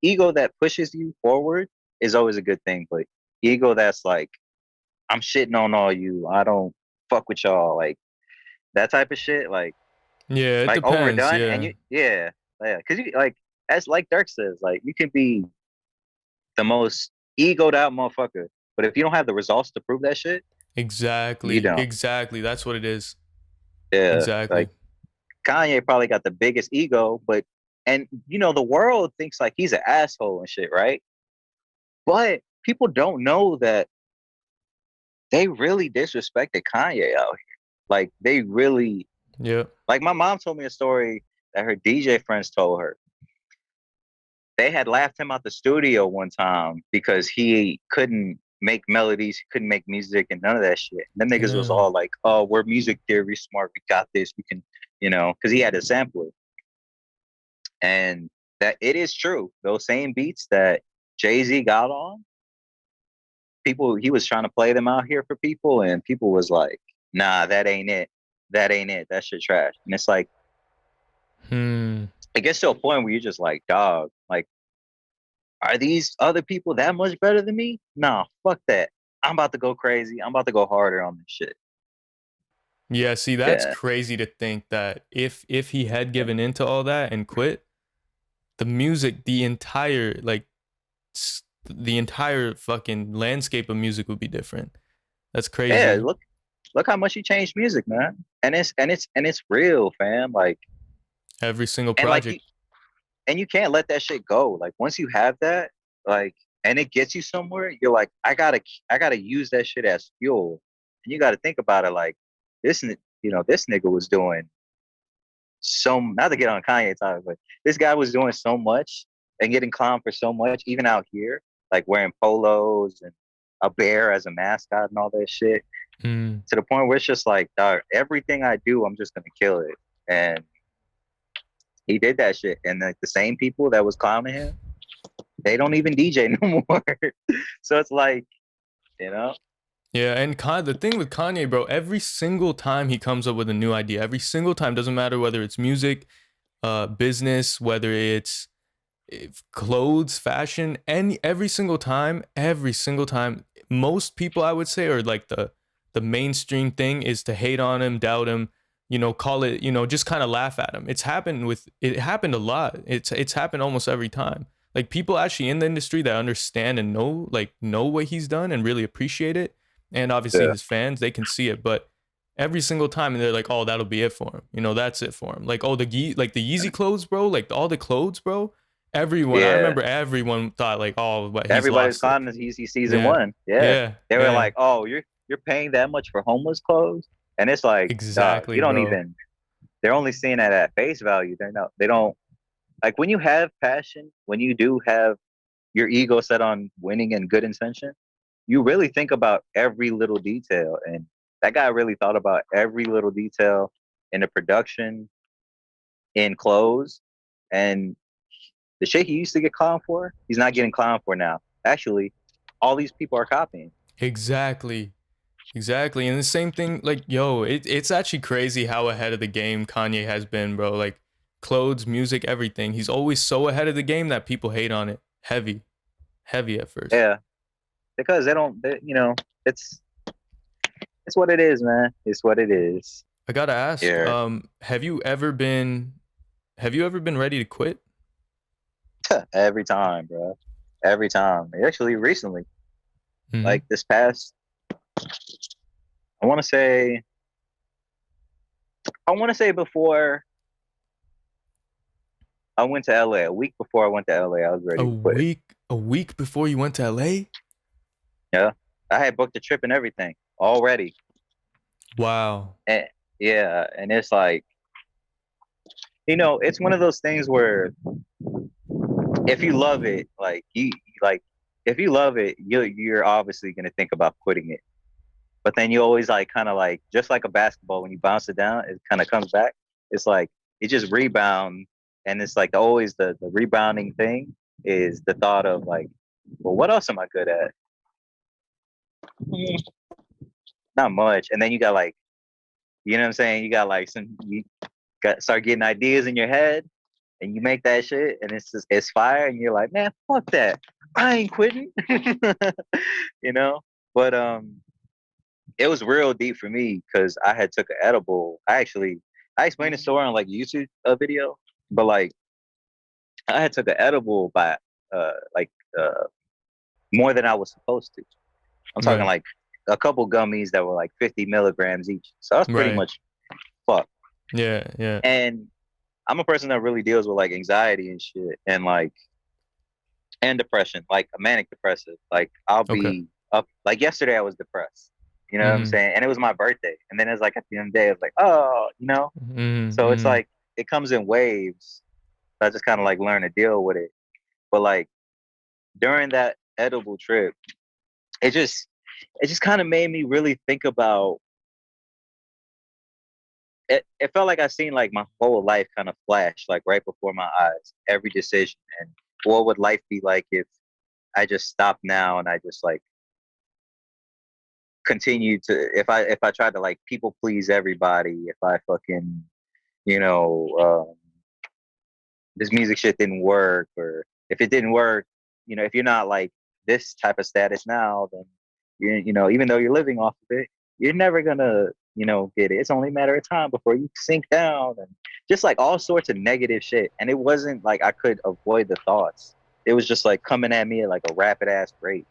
[SPEAKER 2] ego that pushes you forward is always a good thing, but ego that's like, I'm shitting on all you. I don't fuck with y'all. Like that type of shit.
[SPEAKER 1] Yeah, it
[SPEAKER 2] Like
[SPEAKER 1] depends.
[SPEAKER 2] overdone. And
[SPEAKER 1] Yeah.
[SPEAKER 2] yeah. Because you like, as like Dirk says, like you can be the most egoed out motherfucker, but if you don't have the results to prove that shit, you
[SPEAKER 1] Exactly.
[SPEAKER 2] don't.
[SPEAKER 1] Exactly. That's what it is.
[SPEAKER 2] Yeah.
[SPEAKER 1] Exactly.
[SPEAKER 2] Like Kanye probably got the biggest ego, but and the world thinks like he's an asshole and shit, right? But people don't know that they really disrespected Kanye out here. Like they really,
[SPEAKER 1] Yeah.
[SPEAKER 2] like my mom told me a story that her DJ friends told her. They had laughed him out the studio one time because he couldn't make melodies, he couldn't make music and none of that shit. And them niggas was
[SPEAKER 1] Damn.
[SPEAKER 2] all like, oh, we're music theory smart, we got this, we can, because he had a sampler. And that it is true. Those same beats that Jay-Z got on, he was trying to play them out here for people, and people was like, nah, that ain't it. That ain't it. That shit trash. And it's like,
[SPEAKER 1] Hmm.
[SPEAKER 2] it gets to a point where you're just like, dog, like, are these other people that much better than me? Nah, fuck that. I'm about to go crazy. I'm about to go harder on this shit.
[SPEAKER 1] Yeah, see, that's
[SPEAKER 2] Yeah.
[SPEAKER 1] crazy to think that if he had given into all that and quit, the music, the entire fucking landscape of music would be different. That's
[SPEAKER 2] Yeah,
[SPEAKER 1] crazy.
[SPEAKER 2] look how much he changed music, man. And it's real, fam. Like,
[SPEAKER 1] Every single
[SPEAKER 2] and like you
[SPEAKER 1] project.
[SPEAKER 2] and you can't let that shit go. Like once you have that, like, and it gets you somewhere, you're like, I gotta use that shit as fuel. And you gotta think about it like this nigga was doing so, not to get on Kanye topic, but this guy was doing so much and getting clowned for so much, even out here, like wearing polos and a bear as a mascot and all that shit,
[SPEAKER 1] Mm.
[SPEAKER 2] to the point where it's just like, dog, everything I do, I'm just gonna kill it. And he did that shit. And like the same people that was clowning him, they don't even DJ no more. So it's like, you know,
[SPEAKER 1] Yeah, and the thing with Kanye, bro, every single time he comes up with a new idea, every single time, doesn't matter whether it's music, business, whether it's if clothes, fashion, and every single time, most people I would say are like the mainstream thing is to hate on him, doubt him, call it, just kind of laugh at him. It happened a lot. It's happened almost every time. Like people actually in the industry that understand and know what he's done and really appreciate it. And obviously
[SPEAKER 2] Yeah.
[SPEAKER 1] his fans, they can see it, but every single time they're like, oh, that'll be it for him. That's it for him. Like, oh, the Yeezy clothes, bro, like all the clothes, bro. I
[SPEAKER 2] Yeah.
[SPEAKER 1] remember everyone thought like, oh, but he's
[SPEAKER 2] Everybody's
[SPEAKER 1] lost it.
[SPEAKER 2] calling this easy season
[SPEAKER 1] Yeah.
[SPEAKER 2] one. Yeah.
[SPEAKER 1] Yeah.
[SPEAKER 2] They were
[SPEAKER 1] Yeah.
[SPEAKER 2] like, oh, you're paying that much for homeless clothes? And it's like,
[SPEAKER 1] Exactly,
[SPEAKER 2] you don't
[SPEAKER 1] bro.
[SPEAKER 2] even, they're only seeing that at face value. They don't, like when you have passion, when you do have your ego set on winning and good intention, you really think about every little detail. And that guy really thought about every little detail in the production, in clothes, and the shit he used to get clowned for, he's not getting clowned for now. Actually, all these people are copying.
[SPEAKER 1] Exactly. Exactly. And the same thing, like, yo, it's actually crazy how ahead of the game Kanye has been, bro. Like, clothes, music, everything. He's always so ahead of the game that people hate on it. Heavy. Heavy at first.
[SPEAKER 2] Yeah, because it's it's what it is, man. It's what it is.
[SPEAKER 1] I gotta ask,
[SPEAKER 2] Yeah,
[SPEAKER 1] have you ever been ready to quit?
[SPEAKER 2] every time, bro. Every time. Actually, recently,
[SPEAKER 1] Mm-hmm.
[SPEAKER 2] like this past, I want to say, before I went to LA, a week before I went to LA, I was ready to quit.
[SPEAKER 1] A week before you went to LA?
[SPEAKER 2] Yeah, I had booked a trip and everything already.
[SPEAKER 1] Wow.
[SPEAKER 2] And yeah, and it's like, it's one of those things where if you love it, like if you love it, you're obviously gonna think about quitting it. But then you always like kind of like just like a basketball when you bounce it down, it kind of comes back. It's like it just rebound, and it's like always the rebounding thing is the thought of like, well, what else am I good at? Not much. And then you got like, you know what I'm saying? You got like you got start getting ideas in your head, and you make that shit, and it's fire, and you're like, man, fuck that, I ain't quitting, you know. But it was real deep for me because I had took an edible. I explained the story on like YouTube video, but like I had took an edible by like uh more than I was supposed to. I'm talking
[SPEAKER 1] Right.
[SPEAKER 2] like a couple gummies that were like 50 milligrams each. So I was pretty
[SPEAKER 1] Right.
[SPEAKER 2] much fucked.
[SPEAKER 1] Yeah, yeah.
[SPEAKER 2] And I'm a person that really deals with like anxiety and shit and like and depression, like a manic depressive. Like I'll
[SPEAKER 1] Okay.
[SPEAKER 2] be up like yesterday I was depressed. You know what I'm
[SPEAKER 1] Mm-hmm.
[SPEAKER 2] saying? And it was my birthday. And then it's like at the end of the day, it's like, oh,
[SPEAKER 1] Mm-hmm.
[SPEAKER 2] So it's
[SPEAKER 1] Mm-hmm.
[SPEAKER 2] like it comes in waves. So I just kind of like learn to deal with it. But like during that edible trip, it just it just kind of made me really think about it. It felt like I seen like my whole life kind of flash like right before my eyes, every decision. And what would life be like if I just stopped now and I just like continue to if I tried to like people please everybody, if I fucking you know this music shit didn't work, or if it didn't work, if you're not like this type of status now, then even though you're living off of it, you're never gonna get it. It's only a matter of time before you sink down, and just like all sorts of negative shit. And it wasn't like I could avoid the thoughts. It was just like coming at me at like a rapid ass rate,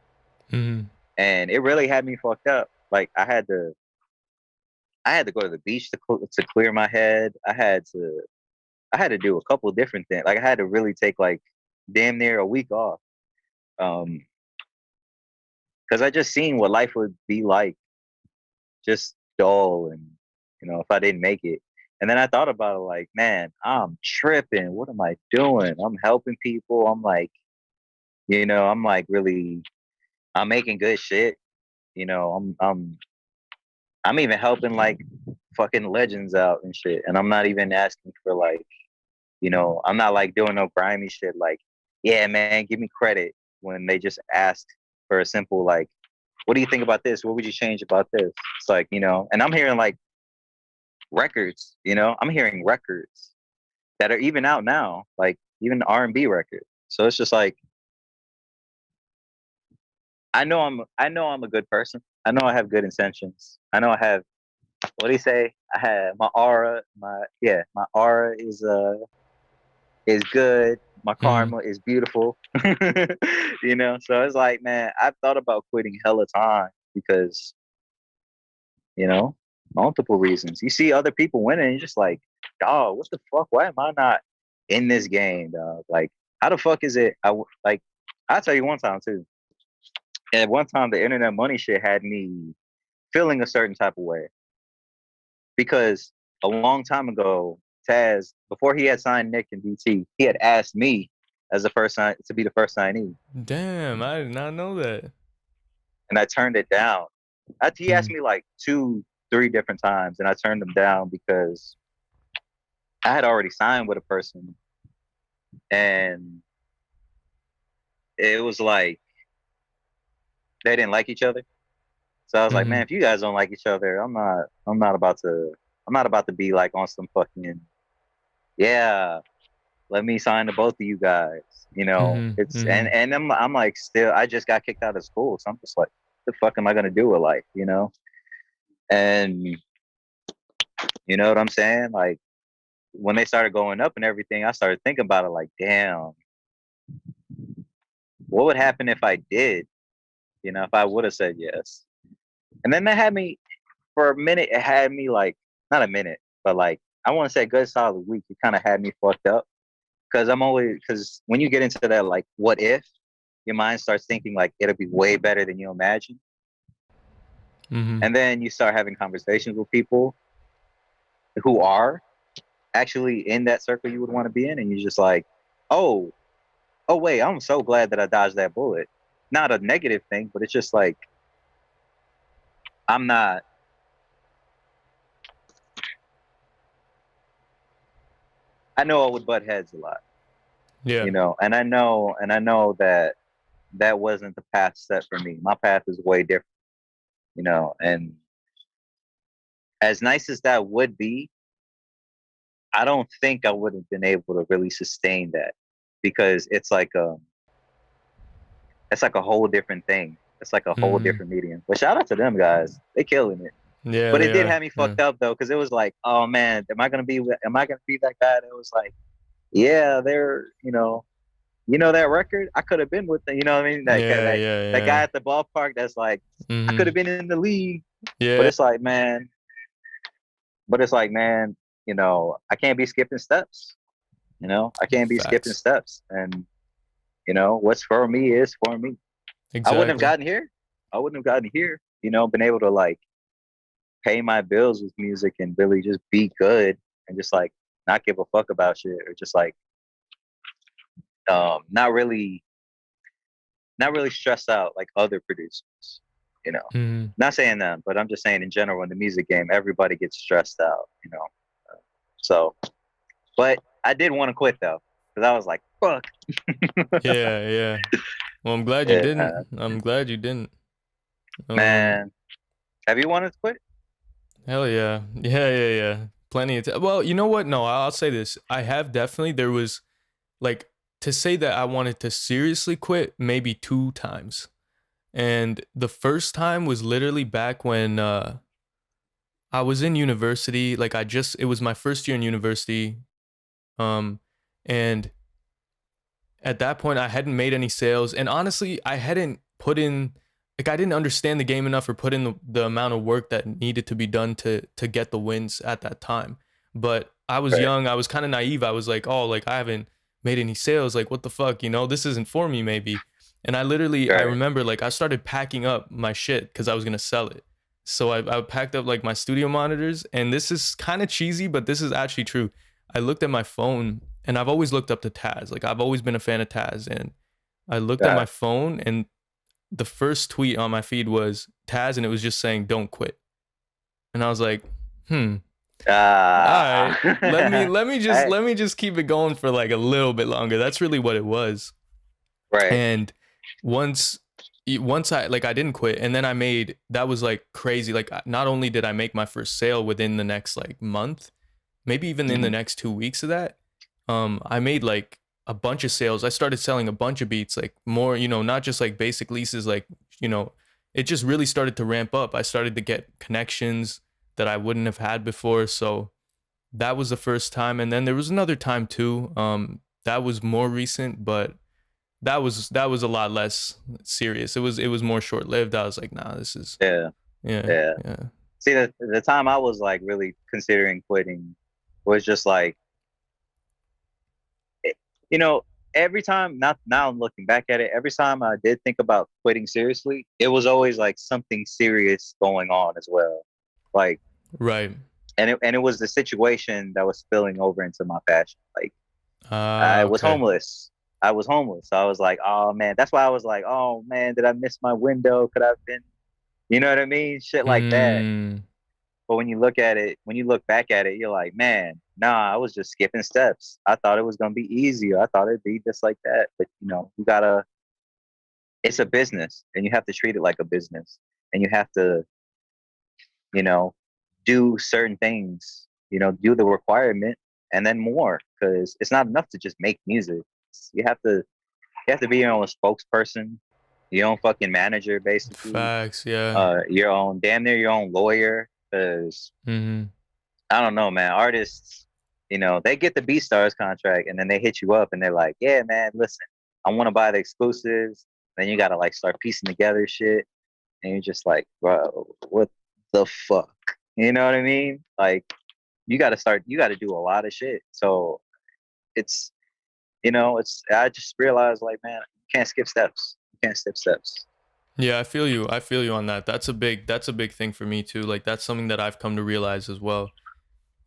[SPEAKER 1] Mm-hmm.
[SPEAKER 2] and it really had me fucked up. Like I had to go to the beach to clear my head. I had to do a couple different things. Like I had to really take like damn near a week off. Because I just seen what life would be like, just dull, and if I didn't make it. And then I thought about it like, man, I'm tripping. What am I doing? I'm helping people. I'm like, I'm like really, I'm making good shit. I'm even helping like fucking legends out and shit. And I'm not even asking for like, I'm not like doing no grimy shit like, yeah, man, give me credit when they just ask for a simple like, what do you think about this? What would you change about this? It's like, and I'm hearing like records, I'm hearing records that are even out now, like even R&B records. So it's just like, I know I'm a good person. I know I have good intentions. I know I have, what do you say? I had my aura, my aura is good. My
[SPEAKER 1] Mm-hmm.
[SPEAKER 2] karma is beautiful. You know, so it's like, man, I've thought about quitting hella time because, you know, multiple reasons. You see other people winning, and you're just like, dog, what the fuck? Why am I not in this game, dog? Like, how the fuck is it? Like, I'll tell you one time too. At one time, the internet money shit had me feeling a certain type of way because a long time ago, Taz, before he had signed Nick and DT, he had asked me as the first sign to be the first signee,
[SPEAKER 1] Damn, I did not know that.
[SPEAKER 2] and I turned it down. He asked
[SPEAKER 1] Mm-hmm.
[SPEAKER 2] me like 2, 3 different times, and I turned them down because I had already signed with a person, and it was like they didn't like each other. So I was like,
[SPEAKER 1] Mm-hmm.
[SPEAKER 2] man, if you guys don't like each other, I'm not about to be like on some fucking, yeah, let me sign to both of you guys. You know,
[SPEAKER 1] Mm-hmm.
[SPEAKER 2] it's
[SPEAKER 1] Mm-hmm.
[SPEAKER 2] and I'm like still, I just got kicked out of school, so I'm just like, what the fuck am I gonna do with life? You know, and you know what I'm saying? Like when they started going up and everything, I started thinking about it. Like, damn, what would happen if I did? You know, if I would have said yes. And then that had me for a minute. It had me like not a minute, but like I want to say a good solid week. It kind of had me fucked up because when you get into that like what if, your mind starts thinking like it'll be way better than you imagine,
[SPEAKER 1] Mm-hmm.
[SPEAKER 2] and then you start having conversations with people who are actually in that circle you would want to be in, and you're just like, oh, oh wait, I'm so glad that I dodged that bullet. Not a negative thing, but it's just like I'm not. I know I would butt heads a lot,
[SPEAKER 1] Yeah.
[SPEAKER 2] you know, and I know that that wasn't the path set for me. My path is way different, you know, and as nice as that would be, I don't think I would have been able to really sustain that because it's like a whole different thing. It's like a whole
[SPEAKER 1] Mm-hmm.
[SPEAKER 2] different medium. But shout out to them guys. They killing it.
[SPEAKER 1] Yeah,
[SPEAKER 2] But it
[SPEAKER 1] they
[SPEAKER 2] did
[SPEAKER 1] are.
[SPEAKER 2] have me
[SPEAKER 1] Yeah.
[SPEAKER 2] fucked up though, because it was like, oh man, am I gonna be that guy that was like, yeah, they're, you know that record? I could have been with them, you know what I mean?
[SPEAKER 1] Yeah, yeah,
[SPEAKER 2] That guy
[SPEAKER 1] yeah.
[SPEAKER 2] at the ballpark that's like, I could
[SPEAKER 1] Mm-hmm.
[SPEAKER 2] have been in the league. But
[SPEAKER 1] Yeah.
[SPEAKER 2] it's like, man, but it's like, man, I can't be skipping steps. I can't be skipping
[SPEAKER 1] Facts.
[SPEAKER 2] steps. And what's for me is for me. I wouldn't have
[SPEAKER 1] Exactly.
[SPEAKER 2] gotten here. I wouldn't have gotten here, been able to like pay my bills with music and really just be good and just like not give a fuck about shit or just like not really stressed out like other producers, you know.
[SPEAKER 1] Mm-hmm.
[SPEAKER 2] Not saying them, but I'm just saying in general in the music game, everybody gets stressed out. So, but I did want to quit though, because I was like, fuck.
[SPEAKER 1] Yeah, yeah. Well, I'm glad you didn't.
[SPEAKER 2] Yeah,
[SPEAKER 1] I'm glad you didn't. Um,
[SPEAKER 2] man. Have you wanted to quit?
[SPEAKER 1] Hell yeah. Yeah, yeah, yeah. Plenty of time. Well, you know what? No, I'll say this. I have definitely, there was like, to say that I wanted to seriously quit maybe 2 times. And the first time was literally back when I was in university. Like, it was my first year in university. Um, and at that point I hadn't made any sales, and honestly I hadn't put in, like, I didn't understand the game enough or put in the amount of work that needed to be done to get the wins at that time. But I was
[SPEAKER 2] Right,
[SPEAKER 1] young, I was kind of naive. I was like, oh, like, I haven't made any sales, like, what the fuck, this isn't for me maybe. And I
[SPEAKER 2] right,
[SPEAKER 1] remember, like, I started packing up my shit because I was gonna sell it. So I packed up like my studio monitors, and this is kind of cheesy, but this is actually true. I looked at my phone, and I've always looked up to Taz. Like, I've always been a fan of Taz, and I looked at
[SPEAKER 2] uh,
[SPEAKER 1] my phone, and the first tweet on my feed was Taz, and it was just saying "Don't quit." And I was like, all right,
[SPEAKER 2] I,
[SPEAKER 1] let me just keep it going for like a little bit longer. That's really what it was.
[SPEAKER 2] right.
[SPEAKER 1] And once once I didn't quit, and then that was like crazy. Like, not only did I make my first sale within the next like month, maybe even in the
[SPEAKER 2] Mhm.
[SPEAKER 1] next 2 weeks of that, I made like a bunch of sales. I started selling a bunch of beats, like more, not just like basic leases, like, it just really started to ramp up. I started to get connections. that I wouldn't have had before. So that was the first time, and then there was another time too. That was more recent, but that was a lot less serious. It was more short lived. I was like, nah, this is
[SPEAKER 2] Yeah,
[SPEAKER 1] yeah,
[SPEAKER 2] yeah.
[SPEAKER 1] yeah.
[SPEAKER 2] See, the time I was like really considering quitting was just like, it- you know, every time, not now I'm looking back at it, every time I did think about quitting seriously, it was always like something serious going on as well. Like,
[SPEAKER 1] Right.
[SPEAKER 2] and it was the situation that was spilling over into my passion. Like, I
[SPEAKER 1] Ah,
[SPEAKER 2] was
[SPEAKER 1] okay.
[SPEAKER 2] homeless. I was homeless. So I was like, oh man, that's why I was like, oh man, did I miss my window? Could I have been, you know what I mean? Shit like that.
[SPEAKER 1] Mm,
[SPEAKER 2] But when you look at it, when you look back at it, you're like, man, nah, I was just skipping steps. I thought it was gonna be easier. I thought it'd be just like that. But you gotta, it's a business and you have to treat it like a business. And you have to, you know, do certain things, do the requirement and then more. Cause it's not enough to just make music. You have to be your own spokesperson, your own fucking manager, basically.
[SPEAKER 1] facts. Yeah.
[SPEAKER 2] Your own damn near your own lawyer. Cause
[SPEAKER 1] Mm-hmm.
[SPEAKER 2] I don't know, man. Artists, they get the B Stars contract and then they hit you up and they're like, yeah, man, listen, I want to buy the exclusives. Then you gotta like start piecing together shit. And you're just like, bro, what the fuck? You know what I mean? Like you gotta do a lot of shit. So it's I just realized like, man, you can't skip steps. You can't skip steps.
[SPEAKER 1] Yeah, I feel you. I feel you on that. That's a big thing for me too. Like that's something that I've come to realize as well.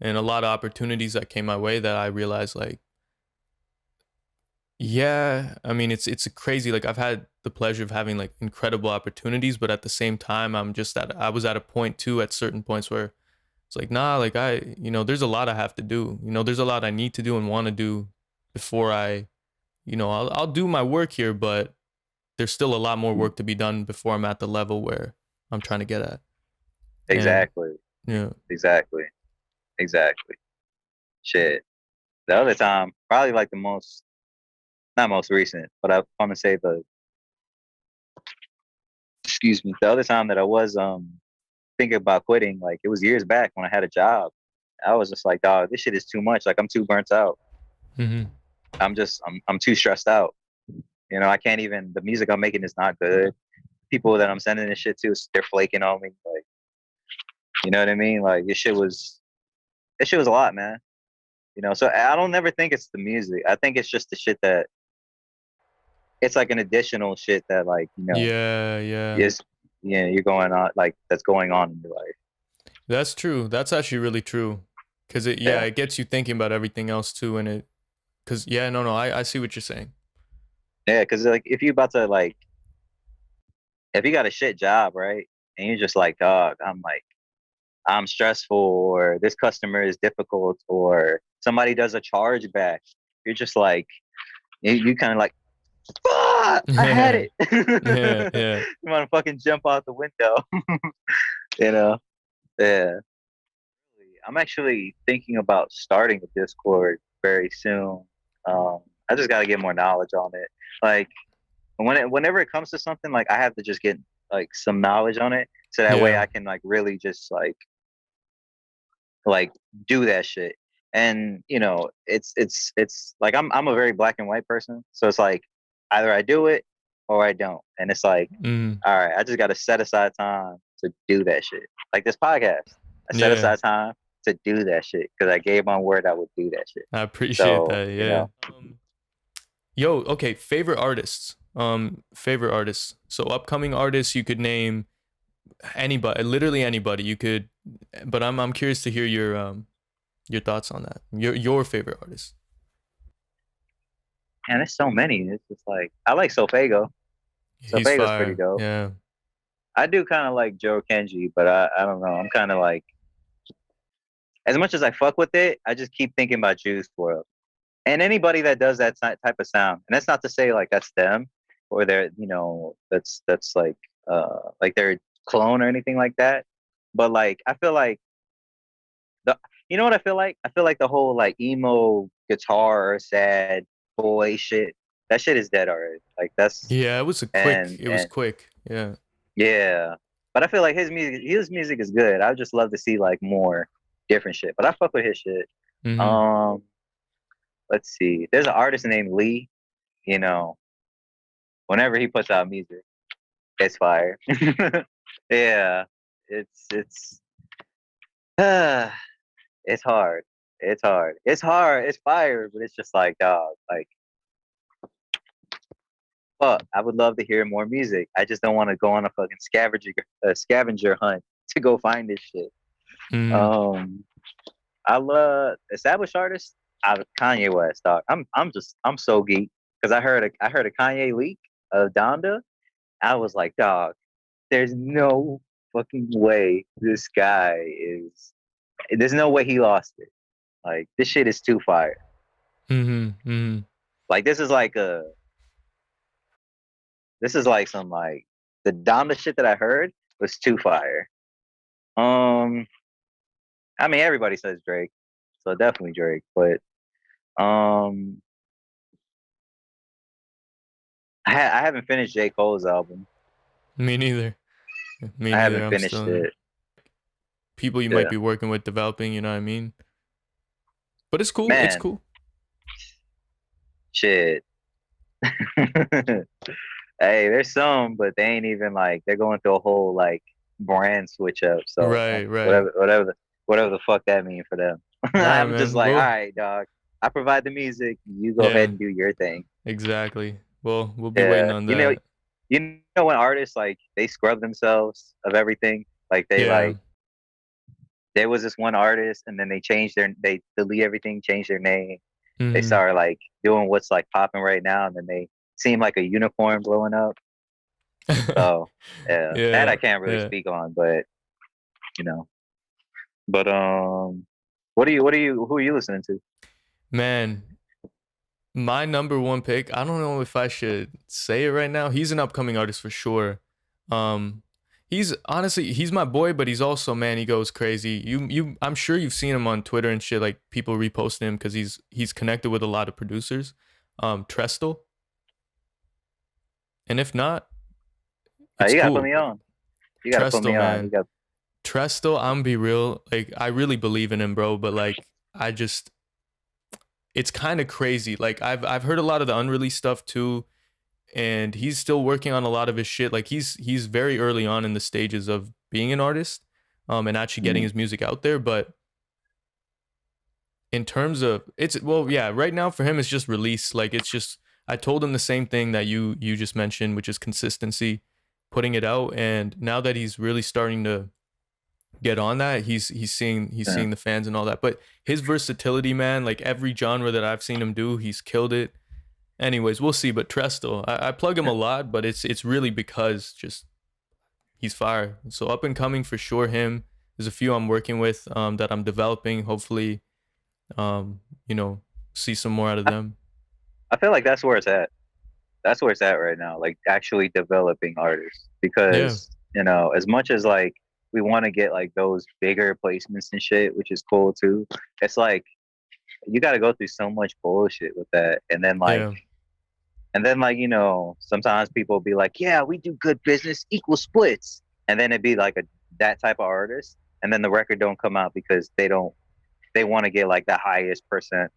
[SPEAKER 1] And a lot of opportunities that came my way that I realized like, yeah, I mean it's a crazy, like I've had the pleasure of having like incredible opportunities, but at the same time I was at a point too at certain points where it's like, nah, like there's a lot I have to do. There's a lot I need to do and want to do before I'll do my work here, but there's still a lot more work to be done before I'm at the level where I'm trying to get at. And
[SPEAKER 2] Exactly.
[SPEAKER 1] yeah.
[SPEAKER 2] Exactly. Exactly. Shit. The other time, probably like the most, not most recent, but I want to say excuse me, the other time that I was thinking about quitting, like it was years back when I had a job. I was just like, dog, this shit is too much. Like I'm too burnt out.
[SPEAKER 1] Hmm.
[SPEAKER 2] I'm too stressed out. I can't even, the music I'm making is not good. People that I'm sending this shit to, they're flaking on me. Like, you know what I mean? Like this shit was a lot, man. So I don't never think it's the music. I think it's just the shit that it's like an additional shit that like,
[SPEAKER 1] Yeah, yeah.
[SPEAKER 2] is, you're going on, like that's going on in your life.
[SPEAKER 1] That's true. That's actually really true. Cause
[SPEAKER 2] Yeah.
[SPEAKER 1] it gets you thinking about everything else too. Cause yeah, no, I see what you're saying.
[SPEAKER 2] Yeah. Cause like if you about to like, if you got a shit job, right? And you're just like, dog, I'm stressful or this customer is difficult or somebody does a charge back. You're just like, you kind of like, fuck, I had
[SPEAKER 1] Yeah,
[SPEAKER 2] it.
[SPEAKER 1] yeah, yeah.
[SPEAKER 2] You want to fucking jump out the window, you know? Yeah. I'm actually thinking about starting a Discord very soon. I just got to get more knowledge on it. Like whenever it comes to something, like I have to just get like some knowledge on it, so that way
[SPEAKER 1] Yeah.
[SPEAKER 2] I can like really just like do that shit. And it's like I'm a very black and white person, so it's like either I do it or I don't. And it's like,
[SPEAKER 1] Mm,
[SPEAKER 2] all right, I just got to set aside time to do that shit. Like this podcast, I set
[SPEAKER 1] yeah.
[SPEAKER 2] aside time to do that shit because I gave my word I would do that shit.
[SPEAKER 1] I appreciate
[SPEAKER 2] So
[SPEAKER 1] that. Yeah. Yo, okay, favorite artists. Favorite artists. So upcoming artists you could name anybody, literally anybody. You could, but I'm curious to hear your thoughts on that. Your favorite artist.
[SPEAKER 2] and there's so many. It's just like I like Sofago.
[SPEAKER 1] He's
[SPEAKER 2] Sofago's pretty
[SPEAKER 1] fire.
[SPEAKER 2] dope.
[SPEAKER 1] Yeah.
[SPEAKER 2] I do kind of like Joe Kenji, but I don't know. I'm kind of like, as much as I fuck with it, I just keep thinking about Juice WRLD and anybody that does that type of sound. And that's not to say like that's them or they're that's like their clone or anything like that. But like I feel like the you know what I feel like? I feel like the whole like emo guitar or sad boy shit. That shit is dead already. Like that's
[SPEAKER 1] Yeah, it was a quick.
[SPEAKER 2] and
[SPEAKER 1] It was
[SPEAKER 2] and
[SPEAKER 1] quick. Yeah.
[SPEAKER 2] yeah. But I feel like his music is good. I would just love to see like more different shit. But I fuck with his shit.
[SPEAKER 1] Mm-hmm.
[SPEAKER 2] Um, let's see. There's an artist named Lee. You know, whenever he puts out music, it's fire. Yeah, it's uh, it's hard. It's hard. It's hard. It's fire, but it's just like dog. Like fuck. I would love to hear more music. I just don't want to go on a fucking scavenger hunt to go find this shit.
[SPEAKER 1] Mm-hmm.
[SPEAKER 2] Um, I love established artists out of Kanye West, dog. I'm so geek because I heard a Kanye leak of Donda. I was like, dog, there's no fucking way this guy is. There's no way he lost it. Like this shit is too fire.
[SPEAKER 1] Mm-hmm. Mm-hmm.
[SPEAKER 2] Like this is like some like the Donda shit that I heard was too fire. Um, I mean everybody says Drake, so definitely Drake, but um, I haven't finished J. Cole's album.
[SPEAKER 1] Me neither. Me
[SPEAKER 2] I
[SPEAKER 1] neither.
[SPEAKER 2] haven't
[SPEAKER 1] I'm
[SPEAKER 2] finished
[SPEAKER 1] still
[SPEAKER 2] it.
[SPEAKER 1] people you might
[SPEAKER 2] Yeah,
[SPEAKER 1] be working with developing. You know what I mean? But it's cool. It's
[SPEAKER 2] man,
[SPEAKER 1] cool.
[SPEAKER 2] shit. Hey, there's some, but they ain't even like they're going through a whole like brand switch up. So
[SPEAKER 1] Right. Right.
[SPEAKER 2] whatever the fuck that mean for them.
[SPEAKER 1] Nah,
[SPEAKER 2] I'm just
[SPEAKER 1] man.
[SPEAKER 2] like, all
[SPEAKER 1] Well,
[SPEAKER 2] right, dog. I provide the music. You go ahead
[SPEAKER 1] yeah.
[SPEAKER 2] and do your thing.
[SPEAKER 1] Exactly. Well, we'll be waiting
[SPEAKER 2] Yeah,
[SPEAKER 1] on that.
[SPEAKER 2] you know when artists like they scrub themselves of everything. Like they
[SPEAKER 1] Yeah.
[SPEAKER 2] like there was this one artist, and then they delete everything, change their name. They
[SPEAKER 1] Mm-hmm.
[SPEAKER 2] started like doing what's like popping right now, and then they seem like a unicorn blowing up. So yeah, that
[SPEAKER 1] Yeah.
[SPEAKER 2] I can't really
[SPEAKER 1] Yeah.
[SPEAKER 2] speak on, but you know. But who are you listening to?
[SPEAKER 1] Man, my number one pick, I don't know if I should say it right now. He's an upcoming artist for sure. Um he's honestly he's my boy, but he's also, man, he goes crazy. I'm sure you've seen him on Twitter and shit, like people reposting him cuz he's connected with a lot of producers. Trestle. And if not, it's
[SPEAKER 2] You gotta put
[SPEAKER 1] cool.
[SPEAKER 2] me on. You gotta put
[SPEAKER 1] Trestle,
[SPEAKER 2] me on. You
[SPEAKER 1] man.
[SPEAKER 2] got
[SPEAKER 1] Trestle, I'm be real, like I really believe in him, bro, but like I just it's kind of crazy. Like I've heard a lot of the unreleased stuff too, and he's still working on a lot of his shit. Like he's very early on in the stages of being an artist, and actually getting
[SPEAKER 2] mm,
[SPEAKER 1] his music out there. But in terms of it's well, yeah, right now for him it's just release. Like it's just I told him the same thing that you just mentioned, which is consistency, putting it out. And now that he's really starting to get on that, he's
[SPEAKER 2] yeah.
[SPEAKER 1] seeing the fans and all that. But his versatility, man, like every genre that I've seen him do, he's killed it. Anyways, we'll see. But Trestle, I plug him a lot, but it's really because just he's fire. So up and coming for sure. Him. There's a few I'm working with that I'm developing. Hopefully, um, you know, see some more out of
[SPEAKER 2] I,
[SPEAKER 1] them.
[SPEAKER 2] I feel like that's where it's at. That's where it's at right now. Like actually developing artists,
[SPEAKER 1] Yeah.
[SPEAKER 2] because as much as like we want to get like those bigger placements and shit, which is cool too. It's like you got to go through so much bullshit with that,
[SPEAKER 1] Yeah.
[SPEAKER 2] and then like sometimes people be like, yeah, we do good business, equal splits, and then it'd be like that type of artist, and then the record don't come out because they want to get like the highest percent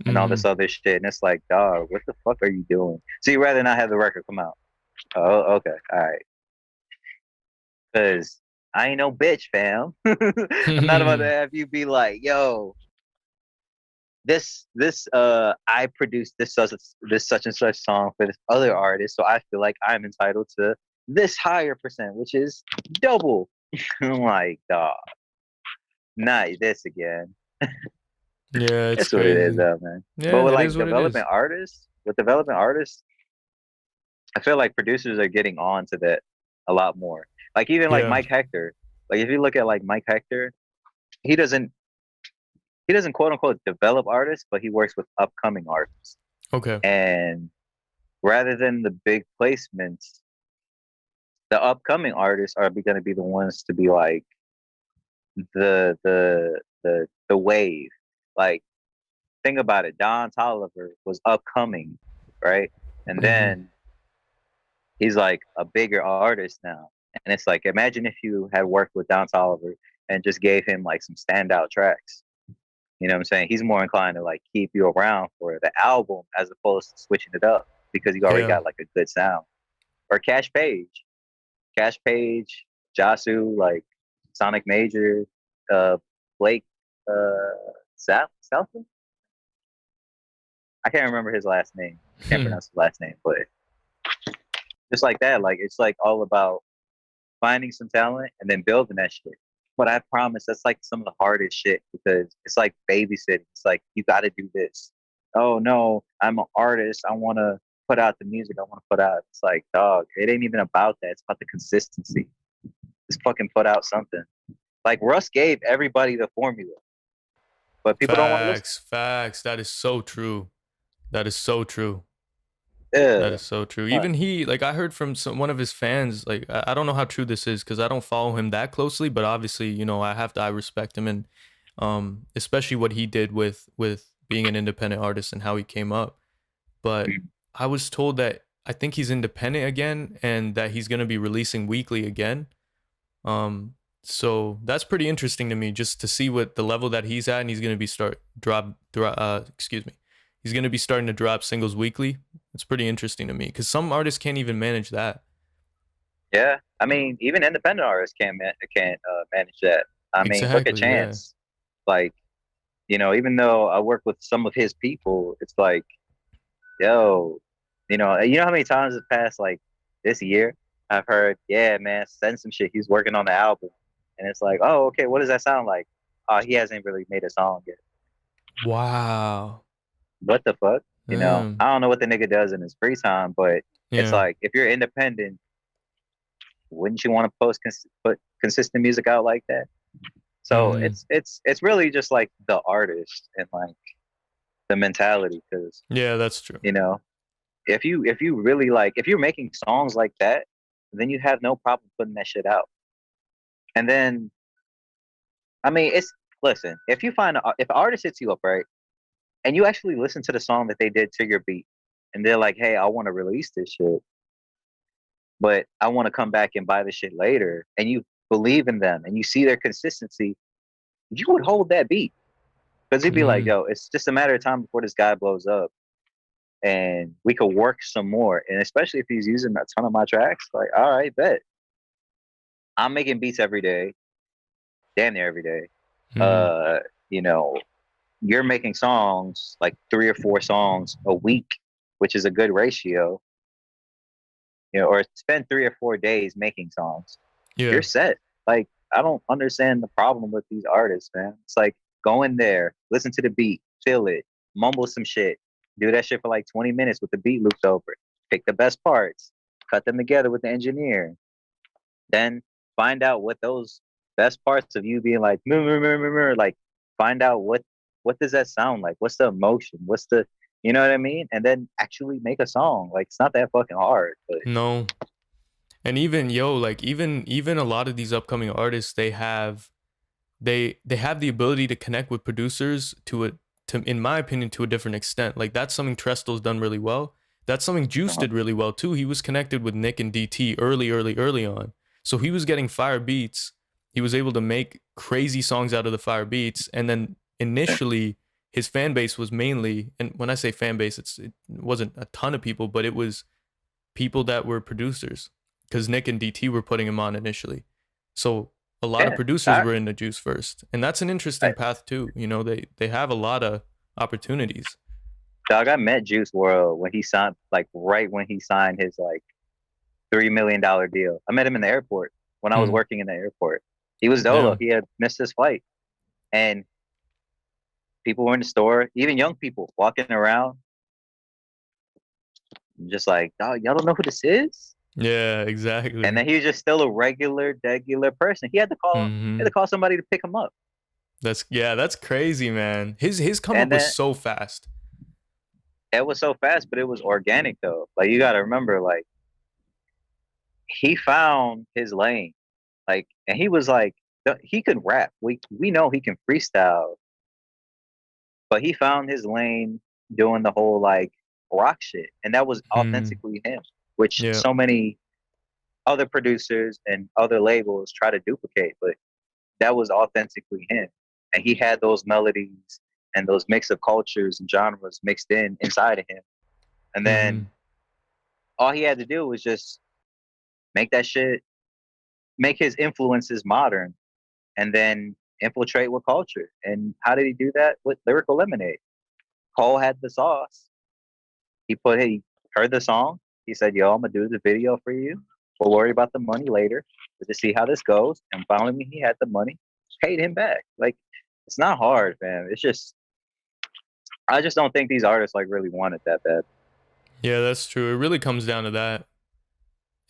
[SPEAKER 2] and all
[SPEAKER 1] Mm-hmm.
[SPEAKER 2] this other shit, and it's like, dog, what the fuck are you doing? So you rather not have the record come out? Oh, okay, all right, because I ain't no bitch, fam. I'm not about to have you be like, yo, I produced this such and such song for this other artist, so I feel like I'm entitled to this higher percent, which is double. I'm like, dog, not this again.
[SPEAKER 1] Yeah, it's
[SPEAKER 2] That's what it is,
[SPEAKER 1] crazy.
[SPEAKER 2] though, man. But
[SPEAKER 1] Yeah, it is what it is.
[SPEAKER 2] with development artists, I feel like producers are getting on to that a lot more. Like even like
[SPEAKER 1] Yeah.
[SPEAKER 2] Mike Hector. Like if you look at like Mike Hector, he doesn't he doesn't quote unquote develop artists, but he works with upcoming artists.
[SPEAKER 1] Okay.
[SPEAKER 2] And rather than the big placements, the upcoming artists are going to be the ones to be like the wave. Like think about it. Don Tolliver was upcoming, right? And
[SPEAKER 1] Mm-hmm.
[SPEAKER 2] then he's like a bigger artist now. And it's like, imagine if you had worked with Don Toliver and just gave him like some standout tracks. You know what I'm saying? He's more inclined to like keep you around for the album as opposed to switching it up because you already
[SPEAKER 1] Yeah.
[SPEAKER 2] got like a good sound. Or Cash Page, Jasu, like Sonic Major, Blake, Southland? I can't remember his last name. I can't pronounce his last name, but just like that, like it's like all about finding some talent and then building that shit. But I promise that's like some of the hardest shit because it's like babysitting. It's like you got to do this. Oh no, I'm an artist. I want to put out the music I want to put out. It's like, dog, it ain't even about that. It's about the consistency. Just fucking put out something. Like Russ gave everybody the formula, but people don't want to listen.
[SPEAKER 1] Facts. That is so true. That is so true. That
[SPEAKER 2] Yeah.
[SPEAKER 1] is so true.
[SPEAKER 2] Huh.
[SPEAKER 1] Even he, like, I heard from one of his fans, like, I don't know how true this is because I don't follow him that closely, but obviously, you know, I respect him and, especially what he did with being an independent artist and how he came up. But I was told that I think he's independent again and that he's gonna be releasing weekly again. Um, so that's pretty interesting to me just to see what the level that he's at, and he's gonna be excuse me, he's gonna be starting to drop singles weekly. It's pretty interesting to me because some artists can't even manage that.
[SPEAKER 2] Yeah. I mean, even independent artists can't manage that. I mean, look at
[SPEAKER 1] Exactly. Yeah.
[SPEAKER 2] Chance. Like, you know, even though I work with some of his people, it's like, yo, you know how many times it passed like this year? I've heard, yeah, man, send some shit. He's working on the album, and it's like, oh, okay, what does that sound like? He hasn't really made a song yet.
[SPEAKER 1] Wow.
[SPEAKER 2] What the fuck?
[SPEAKER 1] Damn.
[SPEAKER 2] I don't know what the nigga does in his free time, but it's
[SPEAKER 1] Yeah.
[SPEAKER 2] like if you're independent, wouldn't you want to put consistent music out like that? So
[SPEAKER 1] Mm-hmm.
[SPEAKER 2] it's really just like the artist and like the mentality, because
[SPEAKER 1] Yeah, that's true.
[SPEAKER 2] you know if you really like if you're making songs like that, then you have no problem putting that shit out. And then I mean, it's listen, if an artist hits you up, right, and you actually listen to the song that they did to your beat, and they're like, hey, I want to release this shit, but I want to come back and buy the shit later, and you believe in them and you see their consistency, you would hold that beat because you'd be like,
[SPEAKER 1] Mm.
[SPEAKER 2] yo, it's just a matter of time before this guy blows up and we could work some more. And especially if he's using a ton of my tracks, like, all right, bet. I'm making beats every day, damn near every day.
[SPEAKER 1] Mm.
[SPEAKER 2] Uh, you know, you're making songs like 3 or 4 songs a week, which is a good ratio. Or spend 3 or 4 days making songs. You're
[SPEAKER 1] Yeah.
[SPEAKER 2] set. Like, I don't understand the problem with these artists, man. It's like go in there, listen to the beat, feel it, mumble some shit, do that shit for like 20 minutes with the beat looped over, pick the best parts, cut them together with the engineer, then find out what those best parts of you being like, like find out what does that sound like? What's the emotion? What's the you know what I mean? And then actually make a song. Like it's not that fucking hard. But
[SPEAKER 1] No. And even like even a lot of these upcoming artists, they have the ability to connect with producers to in my opinion to a different extent. Like that's something Trestel's done really well. That's something Juice
[SPEAKER 2] uh,
[SPEAKER 1] did really well too. He was connected with Nick and DT early on. So he was getting fire beats. He was able to make crazy songs out of the fire beats. And then initially his fan base was mainly, and when I say fan base, it wasn't a ton of people, but it was people that were producers because Nick and DT were putting him on initially. So a lot of
[SPEAKER 2] yeah.
[SPEAKER 1] producers
[SPEAKER 2] I,
[SPEAKER 1] were into Juice first, and that's an
[SPEAKER 2] I,
[SPEAKER 1] interesting path too. You know, they have a lot of opportunities.
[SPEAKER 2] Dog, I met Juice World when he signed, like right when he signed his like $3 million deal. I met him in the airport when I was
[SPEAKER 1] Mm,
[SPEAKER 2] working in the airport. He was dolo.
[SPEAKER 1] damn.
[SPEAKER 2] He had missed his flight, and people were in the store, even young people walking around, just like, dog, y'all don't know who this is.
[SPEAKER 1] Yeah,
[SPEAKER 2] And
[SPEAKER 1] exactly.
[SPEAKER 2] then he was just still a regular person. He had to
[SPEAKER 1] Hmm.
[SPEAKER 2] call somebody to pick him up.
[SPEAKER 1] That's crazy, man. His come up
[SPEAKER 2] And
[SPEAKER 1] was
[SPEAKER 2] then
[SPEAKER 1] so fast.
[SPEAKER 2] it was so fast, but it was organic though. Like you got to remember, like he found his lane. Like, and he was like, he could rap. We know he can freestyle, but he found his lane doing the whole like rock shit, and that was
[SPEAKER 1] Mm,
[SPEAKER 2] authentically him, which
[SPEAKER 1] yeah,
[SPEAKER 2] so many other producers and other labels try to duplicate, but that was authentically him. And he had those melodies and those mix of cultures and genres mixed in inside of him. And then all he had to do was just make that shit, make his influences modern, and then infiltrate with culture. And how did he do that? With Lyrical Lemonade. Cole had the sauce. He heard the song. He said, "Yo, I'm gonna do the video for you. We'll worry about the money later. But to see how this goes." And finally, when he had the money, paid him back. Like, it's not hard, man. It's just, I just don't think these artists like really want it that bad.
[SPEAKER 1] Yeah, that's true. It really comes down to that.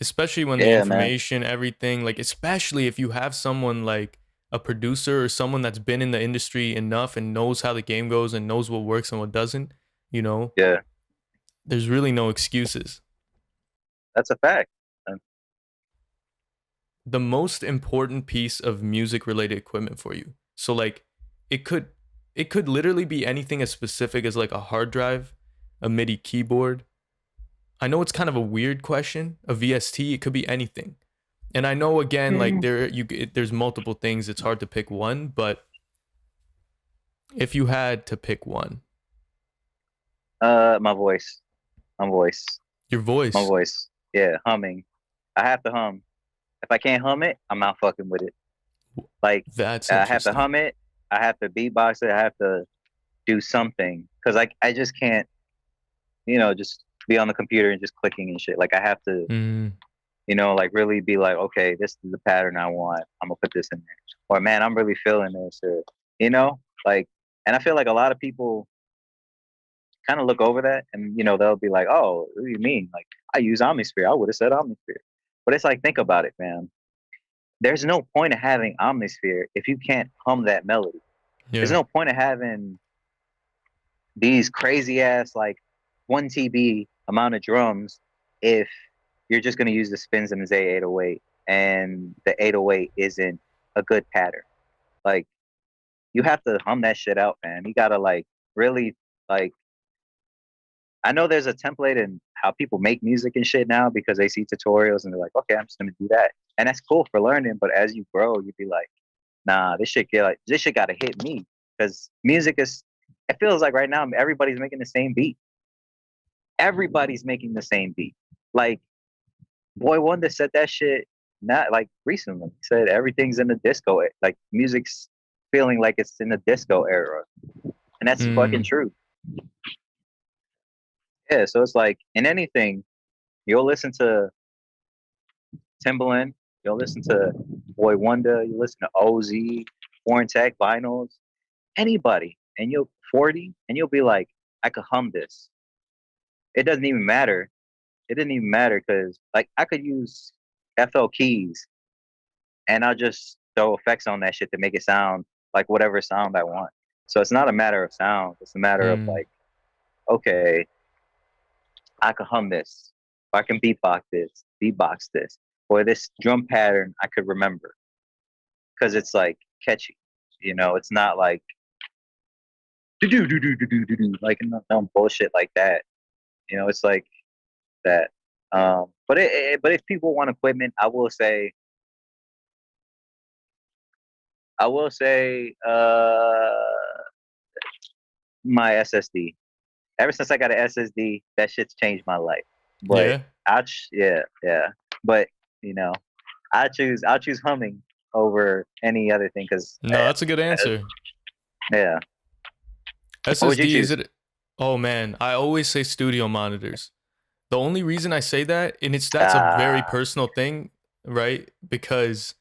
[SPEAKER 1] Especially when the
[SPEAKER 2] Yeah, man.
[SPEAKER 1] information, everything, like, especially if you have someone like a producer or someone that's been in the industry enough and knows how the game goes and knows what works and what doesn't, you know,
[SPEAKER 2] Yeah,
[SPEAKER 1] there's really no excuses.
[SPEAKER 2] that's a fact.
[SPEAKER 1] The most important piece of music related equipment for you. So like it could it could literally be anything as specific as like a hard drive, a MIDI keyboard. I know it's kind of a weird question, a VST, it could be anything. And I know again like there's multiple things, it's hard to pick one, but if you had to pick one,
[SPEAKER 2] My voice. My voice.
[SPEAKER 1] your
[SPEAKER 2] My
[SPEAKER 1] voice.
[SPEAKER 2] voice. Yeah, humming. I have to hum. If I can't hum it, I'm not fucking with it. Like,
[SPEAKER 1] That's
[SPEAKER 2] I have to
[SPEAKER 1] interesting.
[SPEAKER 2] hum it. I have to beatbox it. I have to do something because I just can't, just be on the computer and just clicking and shit. Like, I have to,
[SPEAKER 1] Mm,
[SPEAKER 2] like really be like, okay, this is the pattern I want. I'm gonna put this in there. Or man, I'm really feeling this. Or, like, and I feel like a lot of people kind of look over that and they'll be like, oh, what do you mean? Like, I use Omnisphere. I would have said Omnisphere. But it's like, think about it, man. There's no point of having Omnisphere if you can't hum that melody. There's
[SPEAKER 1] yeah.
[SPEAKER 2] no point of having these crazy ass like 1 TB amount of drums if you're just gonna use the spins in the Z808 and the 808 isn't a good pattern. Like, you have to hum that shit out, man. You gotta like really like. I know there's a template in how people make music and shit now because they see tutorials and they're like, okay, I'm just gonna do that, and that's cool for learning. But as you grow, you'd be like, nah, this shit gotta hit me because music is. It feels like right now everybody's making the same beat. Everybody's making the same beat. Like, Boy Wonder said that shit not like recently. He said everything's in the disco. Like, music's feeling like it's in the disco era, and that's fucking
[SPEAKER 1] Mm,
[SPEAKER 2] true. Yeah, so it's like in anything, you'll listen to Timbaland, you'll listen to Boy Wonder, you listen to OZ, Foreign Tech, Vinyls, anybody, and you'll 40, and you'll be like, I could hum this. It doesn't even matter. It didn't even matter because like I could use FL keys and I'll just throw effects on that shit to make it sound like whatever sound I want. So it's not a matter of sound. It's a matter of
[SPEAKER 1] mm.
[SPEAKER 2] like, okay, I can hum this, or I can beatbox this, or this drum pattern I could remember because it's like catchy. It's not like do do do do do do do do like no bullshit like that. It's like that. But if people want equipment, I will say my SSD. Ever since I got an SSD, that shit's changed my life. But
[SPEAKER 1] Yeah.
[SPEAKER 2] yeah. But you know, I'll choose humming over any other thing because
[SPEAKER 1] No, that's a good answer.
[SPEAKER 2] yeah. What would you
[SPEAKER 1] SSD, is
[SPEAKER 2] choose?
[SPEAKER 1] it? Oh man, I always say studio monitors. The only reason I say that, and that's a very
[SPEAKER 2] Ah,
[SPEAKER 1] personal thing, right? Because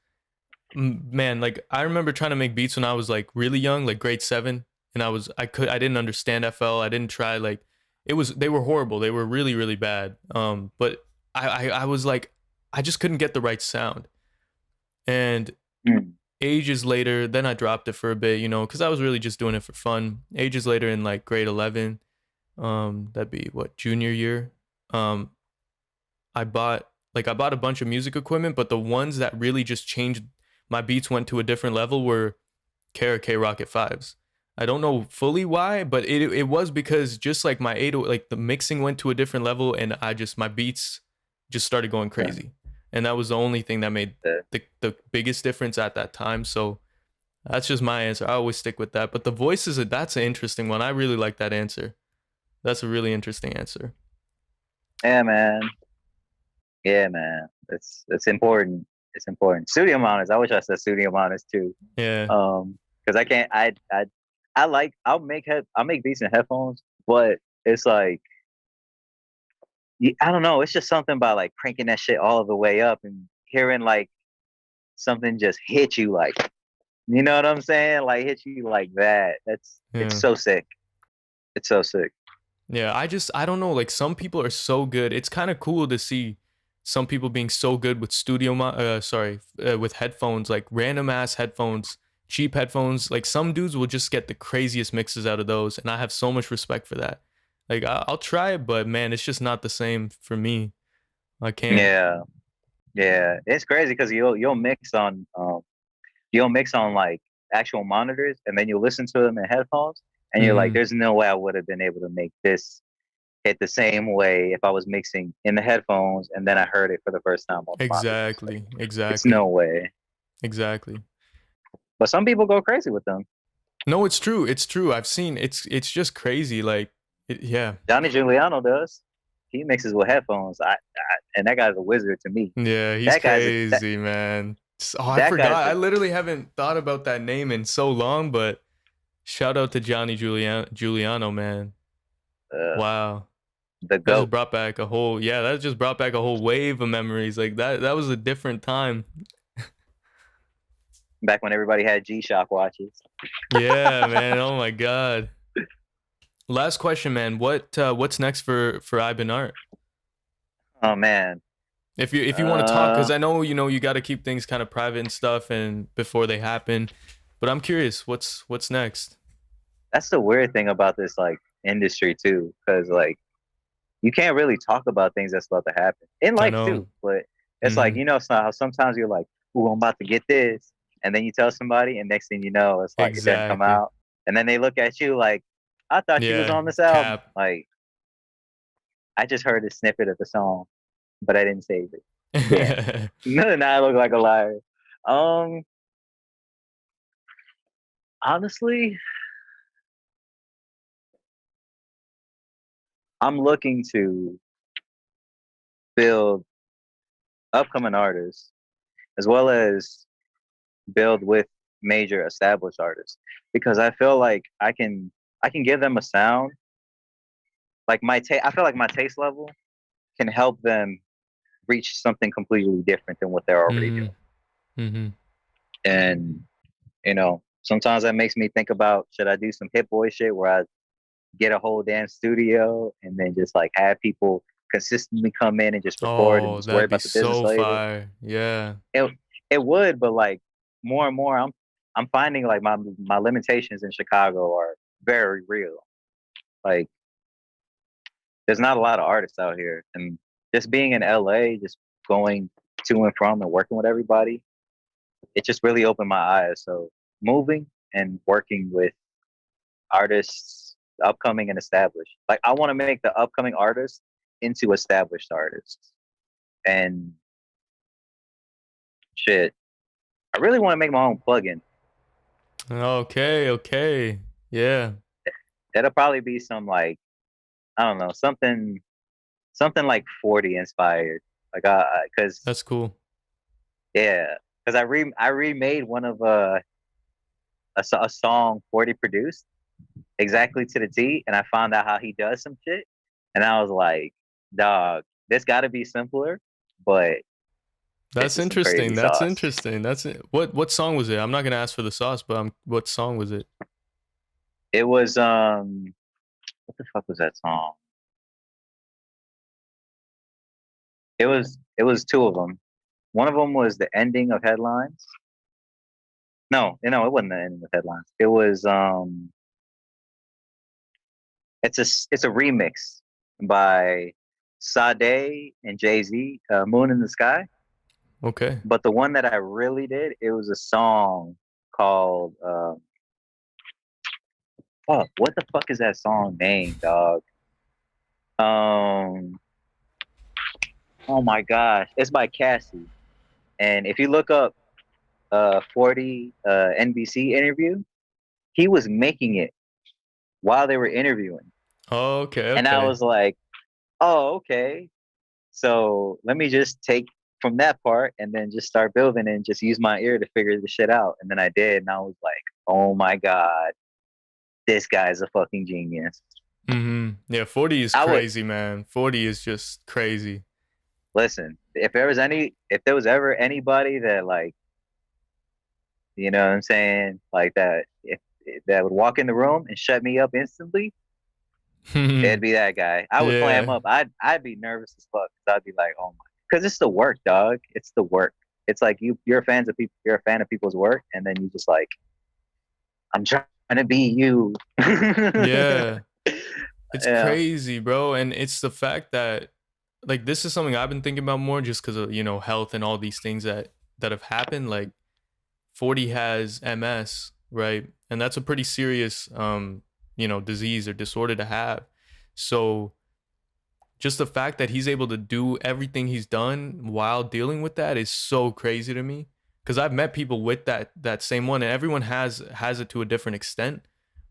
[SPEAKER 1] man, like I remember trying to make beats when I was like really young, like grade 7, and I didn't understand FL. I didn't try like they were horrible. They were really really bad. But I was like I just couldn't get the right sound. And
[SPEAKER 2] mm,
[SPEAKER 1] ages later, then I dropped it for a bit, because I was really just doing it for fun. Ages later in like grade 11, that'd be what, junior year. Um, I bought a bunch of music equipment, but the ones that really just changed my beats went to a different level were Kara K Rocket 5s. I don't know fully why, but it was because just like my 8, like the mixing went to a different level and my beats just started going
[SPEAKER 2] yeah.
[SPEAKER 1] crazy. and that was the only thing that made the biggest difference at that time. So that's just my answer. I always stick with that. But the voices, that's an interesting one. I really like that answer. That's a really interesting answer.
[SPEAKER 2] Yeah, man. Yeah, man. It's important. It's important. Studio monitors. I wish I said studio monitors too.
[SPEAKER 1] Yeah.
[SPEAKER 2] Because I can't. I'll make decent headphones, but it's like I don't know. It's just something about like cranking that shit all the way up and hearing like something just hit you like, you know what I'm saying? Like hit you like that. It's so sick. It's so sick.
[SPEAKER 1] Yeah, I don't know. Like some people are so good. It's kind of cool to see some people being so good with with headphones, like random ass headphones, cheap headphones. Like some dudes will just get the craziest mixes out of those, and I have so much respect for that. Like I'll try it, but man, it's just not the same for me. I can't.
[SPEAKER 2] Yeah, yeah. It's crazy because you'll mix on like actual monitors, and then you'll listen to them in headphones, and you're like, "There's no way I would have been able to make this hit the same way if I was mixing in the headphones, and then I heard it for the first time on the monitors." Like,
[SPEAKER 1] Exactly.
[SPEAKER 2] it's no way.
[SPEAKER 1] Exactly.
[SPEAKER 2] But some people go crazy with them.
[SPEAKER 1] No, it's true. It's true. I've seen it's just crazy. Like yeah.
[SPEAKER 2] Johnny Giuliano does. He mixes with headphones. And that guy's a wizard to me.
[SPEAKER 1] Yeah, he's
[SPEAKER 2] That guy's
[SPEAKER 1] crazy, man. Oh, I
[SPEAKER 2] that
[SPEAKER 1] forgot.
[SPEAKER 2] guy's
[SPEAKER 1] I literally haven't thought about that name in so long, but shout out to Johnny Giuliano, man. Wow.
[SPEAKER 2] the
[SPEAKER 1] That just
[SPEAKER 2] goat.
[SPEAKER 1] brought back a whole that just brought back a whole wave of memories. Like that was a different time.
[SPEAKER 2] Back when everybody had G-Shock watches.
[SPEAKER 1] Yeah, man. Oh my god. Last question, man. What's next for iBEENART?
[SPEAKER 2] Oh man.
[SPEAKER 1] If you want to talk, because I know you got to keep things kind of private and stuff, and before they happen. But I'm curious, what's next?
[SPEAKER 2] That's the weird thing about this like industry too, because like you can't really talk about things that's about to happen in
[SPEAKER 1] I
[SPEAKER 2] life
[SPEAKER 1] know.
[SPEAKER 2] too. But it's like it's not how sometimes you're like, "Ooh, I'm about to get this," and then you tell somebody, and next thing you know, it's like it didn't come
[SPEAKER 1] Exactly.
[SPEAKER 2] out, and then they look at you like, "I thought you was
[SPEAKER 1] Yeah.
[SPEAKER 2] on this album."
[SPEAKER 1] Cap.
[SPEAKER 2] Like I just heard a snippet of the song, but I didn't save it. Damn. Now I look like a liar. Um, Honestly, I'm looking to build upcoming artists as well as build with major established artists because I feel like I can give them a sound like I feel like my taste level can help them reach something completely different than what they're already doing.
[SPEAKER 1] Mm-hmm.
[SPEAKER 2] And sometimes that makes me think about should I do some Hit Boy shit where I get a whole damn studio and then just like have people consistently come in and just record and
[SPEAKER 1] Oh,
[SPEAKER 2] just worry
[SPEAKER 1] that'd be
[SPEAKER 2] about the business
[SPEAKER 1] so
[SPEAKER 2] later.
[SPEAKER 1] fire. Yeah.
[SPEAKER 2] It would, but like more and more I'm finding like my limitations in Chicago are very real. Like there's not a lot of artists out here. And just being in LA, just going to and from and working with everybody, it just really opened my eyes. So moving and working with artists, upcoming and established. Like I want to make the upcoming artists into established artists. And shit, I really want to make my own plugin.
[SPEAKER 1] Okay. Yeah.
[SPEAKER 2] That'll probably be some like I don't know, something like 40 inspired. Like cuz
[SPEAKER 1] That's cool.
[SPEAKER 2] yeah, cuz I remade one of a song 40 produced exactly to the T and I found out how he does some shit and I was like, "Dog, this got to be simpler, but this
[SPEAKER 1] That's
[SPEAKER 2] is some crazy
[SPEAKER 1] interesting. That's
[SPEAKER 2] sauce."
[SPEAKER 1] interesting. That's it. What song was it? I'm not gonna ask for the sauce, but what song was it?
[SPEAKER 2] It was what the fuck was that song? It was two of them. One of them was the ending of Headlines. No, it wasn't the ending of Headlines. It was it's a remix by Sade and Jay-Z, Moon in the Sky.
[SPEAKER 1] Okay.
[SPEAKER 2] But the one that I really did, it was a song called fuck, what the fuck is that song named, dog? Oh Oh my gosh, it's by Cassie. And if you look up 40 NBC interview, he was making it while they were interviewing.
[SPEAKER 1] Oh, okay,
[SPEAKER 2] And I
[SPEAKER 1] okay.
[SPEAKER 2] was like, oh, okay. So let me just take from that part and then just start building and just use my ear to figure the shit out. And then I did, and I was like, oh my God, this guy's a fucking genius.
[SPEAKER 1] Yeah, 40 is
[SPEAKER 2] I would
[SPEAKER 1] crazy, man. 40 is just crazy.
[SPEAKER 2] listen, if there was ever anybody that like, you know what I'm saying, like that, if that would walk in the room and shut me up instantly, it'd be that guy. I would clam
[SPEAKER 1] Yeah.
[SPEAKER 2] up. I'd be nervous as fuck. I'd be like, oh my, because it's the work, dog. It's the work. It's like you're a fan of people's work, and then you just like, I'm trying to be you.
[SPEAKER 1] Yeah. It's
[SPEAKER 2] Yeah.
[SPEAKER 1] crazy, bro. And it's the fact that like this is something I've been thinking about more just because of, health and all these things that have happened. Like 40 has MS, right? And that's a pretty serious disease or disorder to have. So just the fact that he's able to do everything he's done while dealing with that is so crazy to me. Because I've met people with that same one, and everyone has it to a different extent.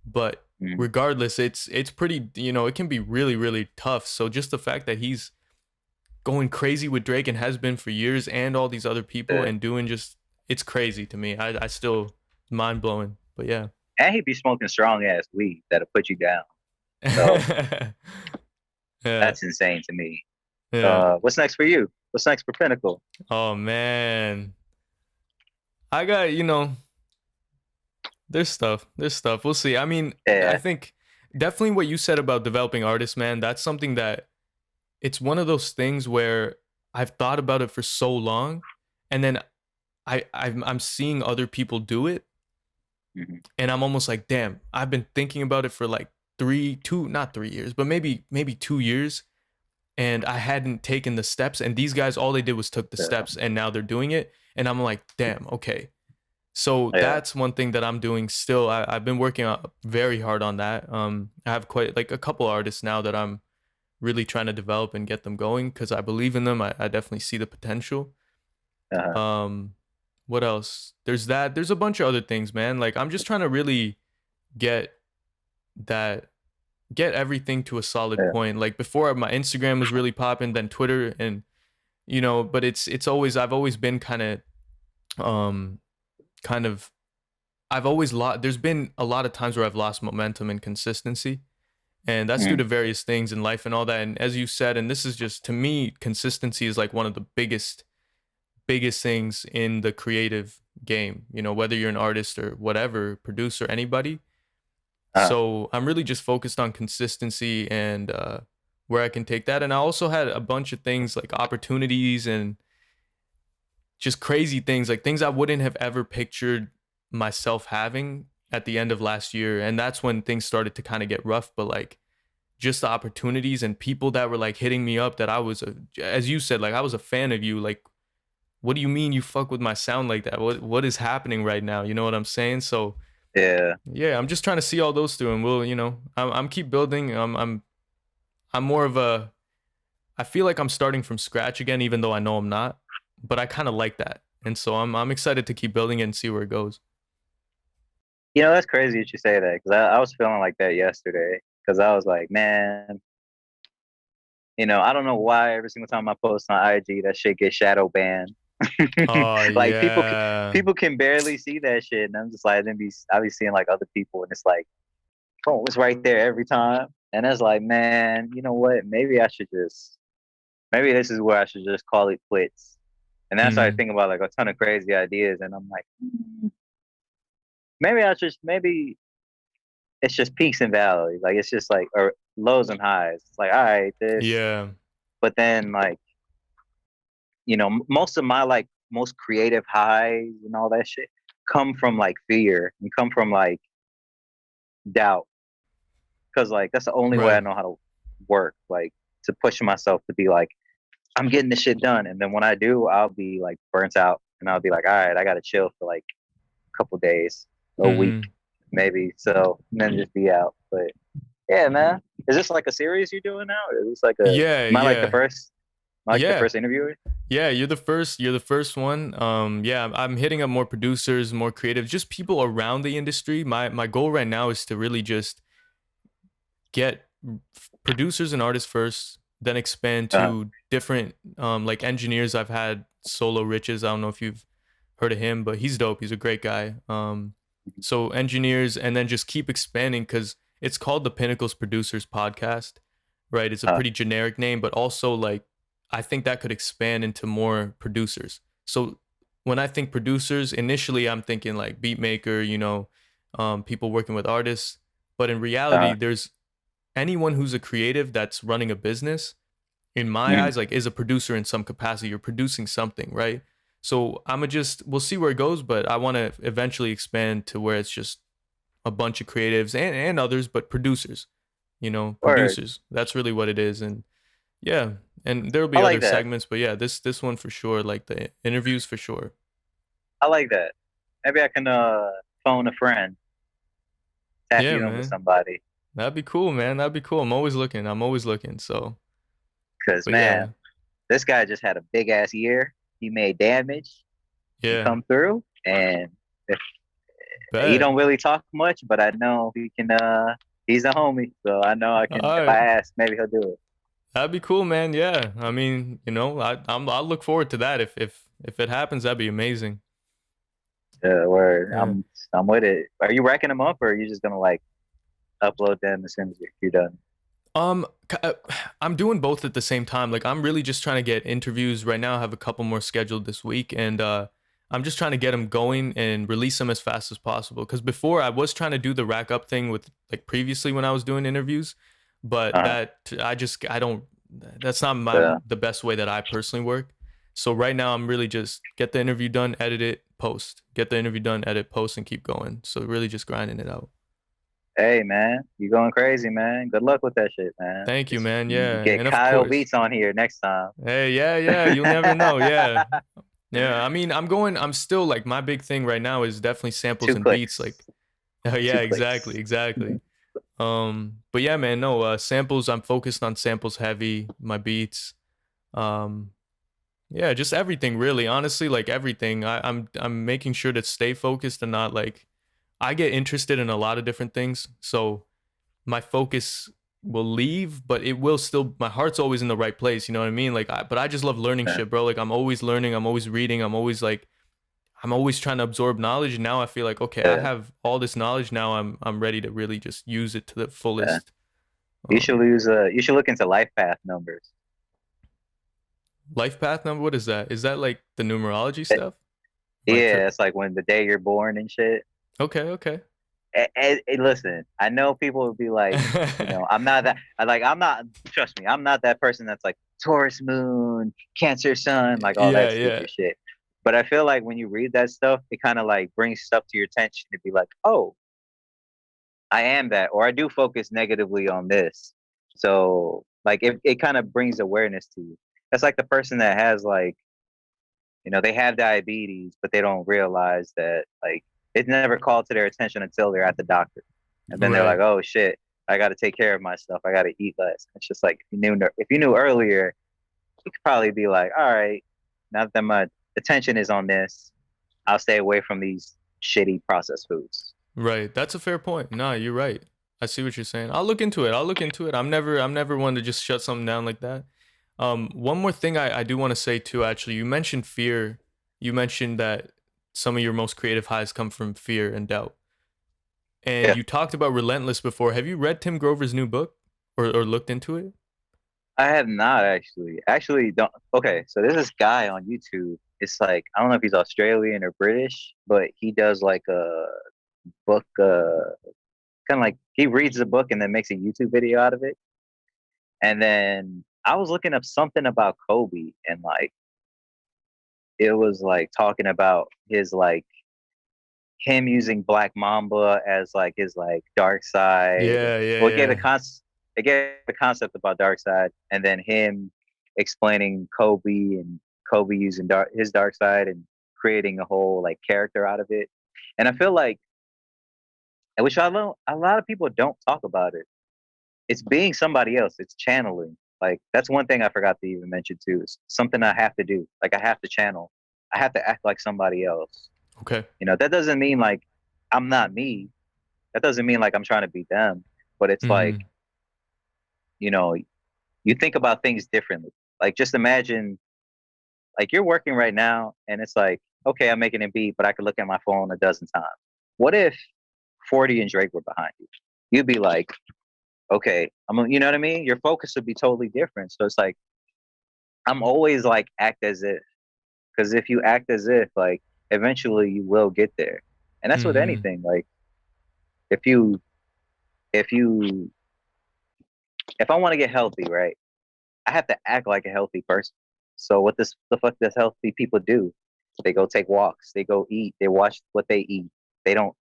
[SPEAKER 1] But
[SPEAKER 2] Mm.
[SPEAKER 1] regardless, it's pretty, it can be really, really tough. So just the fact that he's going crazy with Drake and has been for years and all these other people
[SPEAKER 2] Yeah.
[SPEAKER 1] and doing just it's crazy to me. I still mind blowing. But yeah.
[SPEAKER 2] And he'd be smoking strong ass weed that'll put you down. So
[SPEAKER 1] Yeah.
[SPEAKER 2] that's insane to me.
[SPEAKER 1] Yeah.
[SPEAKER 2] What's next for you? What's next for Pinnacle?
[SPEAKER 1] Oh man. I got, there's stuff. There's stuff. We'll see. I mean, I
[SPEAKER 2] Yeah.
[SPEAKER 1] think definitely what you said about developing artists, man, that's something that it's one of those things where I've thought about it for so long, and then I'm seeing other people do it,
[SPEAKER 2] Hmm.
[SPEAKER 1] and I'm almost like, damn, I've been thinking about it for like not 3 years, but maybe 2 years, and I hadn't taken the steps. And these guys, all they did was took the
[SPEAKER 2] Yeah.
[SPEAKER 1] steps, and now they're doing it, and I'm like, damn, okay. So
[SPEAKER 2] Yeah.
[SPEAKER 1] that's one thing that I'm doing still. I've been working very hard on that. I have quite like a couple artists now that I'm really trying to develop and get them going because I believe in them. I definitely see the potential.
[SPEAKER 2] Uh-huh.
[SPEAKER 1] Um, what else? There's that. There's a bunch of other things, man. Like I'm just trying to really get that, get everything to a solid
[SPEAKER 2] Yeah.
[SPEAKER 1] point. Like before, my Instagram was really popping, then Twitter, and but it's always I've always been um kind of I've always lost. There's been a lot of times where I've lost momentum and consistency, and that's due
[SPEAKER 2] Mm.
[SPEAKER 1] to various things in life and all that. And as you said, and this is just to me, consistency is like one of the biggest things in the creative game. Whether you're an artist or whatever, producer, anybody.
[SPEAKER 2] Uh,
[SPEAKER 1] So I'm really just focused on consistency and where I can take that. And I also had a bunch of things like opportunities and just crazy things, like things I wouldn't have ever pictured myself having at the end of last year. And that's when things started to kind of get rough. But like just the opportunities and people that were like hitting me up that as you said, like I was a fan of you. Like, what do you mean you fuck with my sound like that? What is happening right now? You know what I'm saying? So
[SPEAKER 2] yeah.
[SPEAKER 1] yeah, I'm just trying to see all those through, and I'm keep building. I'm more of a. I feel like I'm starting from scratch again, even though I know I'm not. But I kind of like that, and so I'm excited to keep building it and see where it goes.
[SPEAKER 2] You know, that's crazy that you say that because I was feeling like that yesterday because I was like, man, I don't know why every single time I post on IG, that shit gets shadow banned.
[SPEAKER 1] Oh
[SPEAKER 2] Like
[SPEAKER 1] yeah,
[SPEAKER 2] people can barely see that shit, and I'm just like, I be seeing like other people, and it's like, oh, it's right there every time, and it's like, man, you know what? Maybe this is where I should just call it quits. And then I started
[SPEAKER 1] hmm
[SPEAKER 2] thinking about like a ton of crazy ideas, and I'm like, maybe it's just peaks and valleys. Like it's just like or lows and highs. It's like, all right, this,
[SPEAKER 1] yeah,
[SPEAKER 2] but then like, most of my like most creative highs and all that shit come from like fear and come from like doubt. Cause like that's the only way I
[SPEAKER 1] right.
[SPEAKER 2] know how to work, like to push myself to be like, I'm getting this shit done. And then when I do, I'll be like burnt out and I'll be like, all right, I gotta chill for like a couple days, a week,
[SPEAKER 1] hmm
[SPEAKER 2] maybe. So and then just be out. But yeah, man. Is this like a series you're doing now? Or is this like
[SPEAKER 1] Yeah,
[SPEAKER 2] am I like the
[SPEAKER 1] yeah.
[SPEAKER 2] first like the
[SPEAKER 1] Yeah.
[SPEAKER 2] first interviewer?
[SPEAKER 1] Yeah, you're the first one. Yeah, I'm hitting up more producers, more creatives, just people around the industry. My goal right now is to really just get producers and artists first, then expand
[SPEAKER 2] Uh,
[SPEAKER 1] to different like engineers. I've had Solo Riches. I don't know if you've heard of him, but he's dope. He's a great guy. So engineers, and then just keep expanding because it's called the Pinnacles Producers Podcast, right? It's a
[SPEAKER 2] uh,
[SPEAKER 1] pretty generic name, but also like I think that could expand into more producers. So when I think producers, initially I'm thinking like beat maker, people working with artists. But in reality,
[SPEAKER 2] uh,
[SPEAKER 1] there's anyone who's a creative that's running a business, in my
[SPEAKER 2] mm,
[SPEAKER 1] eyes, like is a producer in some capacity. You're producing something, right? So we'll see where it goes, but I want to eventually expand to where it's just a bunch of creatives and others, but producers,
[SPEAKER 2] word.
[SPEAKER 1] producers. That's really what it is. And yeah, and there'll
[SPEAKER 2] I
[SPEAKER 1] be
[SPEAKER 2] like
[SPEAKER 1] other
[SPEAKER 2] that.
[SPEAKER 1] segments, but yeah, this one for sure, like the interviews for sure.
[SPEAKER 2] I like that. Maybe I can phone a friend, tap
[SPEAKER 1] Yeah,
[SPEAKER 2] you in with
[SPEAKER 1] man.
[SPEAKER 2] somebody.
[SPEAKER 1] That'd be cool, man. That'd be cool. I'm always looking. I'm always looking. So,
[SPEAKER 2] Cause
[SPEAKER 1] but yeah,
[SPEAKER 2] man, this guy just had a big ass year. He made damage. He
[SPEAKER 1] yeah,
[SPEAKER 2] come through, and if, he
[SPEAKER 1] bet.
[SPEAKER 2] don't really talk much, but I know he can. He's a homie, so I know I
[SPEAKER 1] All
[SPEAKER 2] can. If I
[SPEAKER 1] right.
[SPEAKER 2] ask, maybe he'll do it.
[SPEAKER 1] That'd be cool, man. Yeah. I mean, I'll look forward to that. If it happens, that'd be amazing.
[SPEAKER 2] Yeah, where
[SPEAKER 1] Yeah.
[SPEAKER 2] I'm with it. Are you racking them up, or are you just gonna like upload them as soon as you're done?
[SPEAKER 1] Um, I'm doing both at the same time. Like I'm really just trying to get interviews right now. I have a couple more scheduled this week, and I'm just trying to get them going and release them as fast as possible. Because before I was trying to do the rack up thing with like previously when I was doing interviews, but
[SPEAKER 2] Uh,
[SPEAKER 1] that I don't. That's not
[SPEAKER 2] yeah.
[SPEAKER 1] the best way that I personally work. So right now I'm really just get the interview done, edit it, post. Get the interview done, edit, post, and keep going. So really just grinding it out.
[SPEAKER 2] Hey man, you going crazy, man. Good luck with that shit, man.
[SPEAKER 1] Thank you,
[SPEAKER 2] Just
[SPEAKER 1] man. Yeah,
[SPEAKER 2] get
[SPEAKER 1] and of
[SPEAKER 2] Kyle
[SPEAKER 1] course.
[SPEAKER 2] Beats on here next time.
[SPEAKER 1] Hey, yeah, yeah. You'll never know. Yeah, yeah. I mean, I'm still like my big thing right now is definitely samples
[SPEAKER 2] Two
[SPEAKER 1] and beats.
[SPEAKER 2] clicks.
[SPEAKER 1] Like, yeah,
[SPEAKER 2] Two
[SPEAKER 1] exactly,
[SPEAKER 2] clicks.
[SPEAKER 1] exactly. But yeah, man, no, samples. I'm focused on samples heavy. My beats. Um, yeah, just everything really. Honestly, like everything. I'm making sure to stay focused and not like I get interested in a lot of different things. So my focus will leave, but it will still. My heart's always in the right place. You know what I mean? Like, but I just love learning
[SPEAKER 2] Yeah.
[SPEAKER 1] shit, bro. Like, I'm always learning. I'm always reading. I'm always trying to absorb knowledge. And now I feel like, okay, I
[SPEAKER 2] Yeah.
[SPEAKER 1] have all this knowledge. Now I'm ready to really just use it to the
[SPEAKER 2] Yeah.
[SPEAKER 1] fullest.
[SPEAKER 2] You should
[SPEAKER 1] Um,
[SPEAKER 2] lose. You should look into life path numbers.
[SPEAKER 1] Life path number. What is that? Is that like the numerology
[SPEAKER 2] Eh,
[SPEAKER 1] stuff? Am I
[SPEAKER 2] Yeah,
[SPEAKER 1] tripping?
[SPEAKER 2] it's like when the day you're born and shit.
[SPEAKER 1] Okay, okay.
[SPEAKER 2] Listen, I know people would be like, I'm not that. I'm not. Trust me, I'm not that person that's like Taurus moon, Cancer sun, like all
[SPEAKER 1] Yeah,
[SPEAKER 2] that
[SPEAKER 1] yeah.
[SPEAKER 2] stupid shit. But I feel like when you read that stuff, it kind of like brings stuff to your attention to be like, oh, I am that, or I do focus negatively on this. So like it kind of brings awareness to you. That's like the person that has like, they have diabetes, but they don't realize that like it's never called to their attention until they're at the doctor. And then they're like,
[SPEAKER 1] Right.
[SPEAKER 2] oh shit, I gotta take care of myself. I gotta eat less. It's just like if you knew earlier, you could probably be like, all right, now that my attention is on this, I'll stay away from these shitty processed foods.
[SPEAKER 1] Right. That's a fair point. No, you're right. I see what you're saying. I'll look into it. I'll look into it. I'm never one to just shut something down like that. One more thing I do want to say too, actually, you mentioned fear. You mentioned that some of your most creative highs come from fear and doubt. And
[SPEAKER 2] Yeah.
[SPEAKER 1] you talked about Relentless before. Have you read Tim Grover's new book or looked into it?
[SPEAKER 2] I have not actually. Actually, don't. Okay, so there's this guy on YouTube. It's like I don't know if he's Australian or British, but he does like a book, kind of like he reads the book and then makes a YouTube video out of it. And then I was looking up something about Kobe, and like it was like talking about his like him using Black Mamba as like his like dark side.
[SPEAKER 1] Yeah, yeah,
[SPEAKER 2] Well,
[SPEAKER 1] yeah.
[SPEAKER 2] it gave the concept about dark side, and then him explaining Kobe and Kobe using his dark side and creating a whole like character out of it. And I feel like, which I know a lot of people don't talk about it. It's being somebody else. It's channeling. Like that's one thing I forgot to even mention too. Is something I have to do. Like I have to channel. I have to act like somebody else.
[SPEAKER 1] Okay.
[SPEAKER 2] You know, that doesn't mean like I'm not me. That doesn't mean like I'm trying to be them. But it's like,
[SPEAKER 1] Mm-hmm.
[SPEAKER 2] you know, you think about things differently. Like just imagine like you're working right now and it's like, okay, I'm making a beat, but I could look at my phone a dozen times. What if 40 and Drake were behind you? You'd be like, okay, you know what I mean? Your focus would be totally different. So it's like, I'm always like act as if, because if you act as if, like, eventually you will get there. And that's with
[SPEAKER 1] Mm-hmm.
[SPEAKER 2] anything. Like, if you, if you, if I want to get healthy, right, I have to act like a healthy person. So what the fuck does healthy people do? They go take walks. They go eat. They watch what they eat. They don't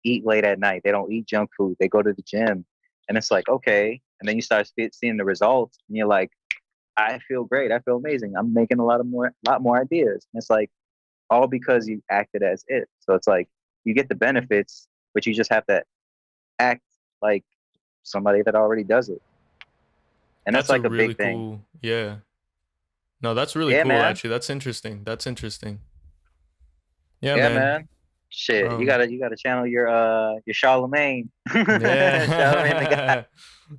[SPEAKER 2] eat late at night. They don't eat junk food. They go to the gym. And it's like, okay. And then you start seeing the results and you're like, I feel great. I feel amazing. I'm making a lot more ideas. And it's like all because you acted as if. So it's like you get the benefits, but you just have to act like somebody that already does it. And that's
[SPEAKER 1] That's a
[SPEAKER 2] like a
[SPEAKER 1] really
[SPEAKER 2] big thing.
[SPEAKER 1] cool. Yeah. No, that's really
[SPEAKER 2] Yeah,
[SPEAKER 1] cool.
[SPEAKER 2] man.
[SPEAKER 1] Actually, that's interesting. That's interesting. Yeah,
[SPEAKER 2] Yeah,
[SPEAKER 1] man.
[SPEAKER 2] man. Shit,
[SPEAKER 1] Um.
[SPEAKER 2] you gotta channel your Charlemagne. Charlemagne the guy.
[SPEAKER 1] Yeah.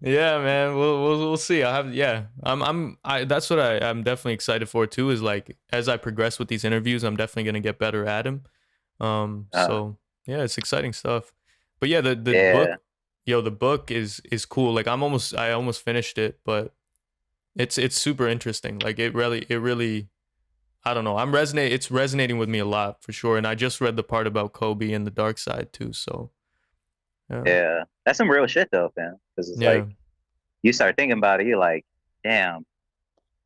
[SPEAKER 1] Yeah, man. We'll see. I have yeah. I that's what I'm definitely excited for too. Is like as I progress with these interviews, I'm definitely gonna get better at them.
[SPEAKER 2] Uh,
[SPEAKER 1] So yeah, it's exciting stuff. But yeah, the
[SPEAKER 2] yeah.
[SPEAKER 1] book, yo, the book is cool. Like I almost finished it, but it's super interesting. Like it really I don't know. It's resonating with me a lot for sure. And I just read the part about Kobe and the dark side too. So yeah,
[SPEAKER 2] Yeah. That's some real shit though, fam. Because it's
[SPEAKER 1] yeah,
[SPEAKER 2] like you start thinking about it, you're like, damn,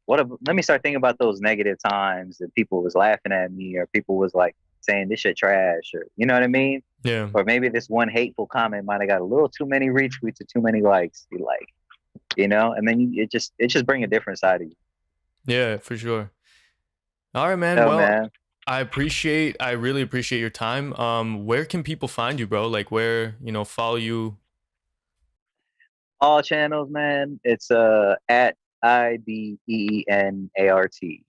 [SPEAKER 2] let me start thinking about those negative times that people was laughing at me or people was like saying this shit trash or you know what I mean?
[SPEAKER 1] yeah,
[SPEAKER 2] Or maybe this one hateful comment might have got a little too many retweets or too many likes. You like, you know, and then it just bring a different side of you.
[SPEAKER 1] yeah, for sure. All right, man.
[SPEAKER 2] No
[SPEAKER 1] Well,
[SPEAKER 2] man.
[SPEAKER 1] I really appreciate your time. Where can people find you, bro? Like where, follow you?
[SPEAKER 2] All channels, man. It's at IBEENART.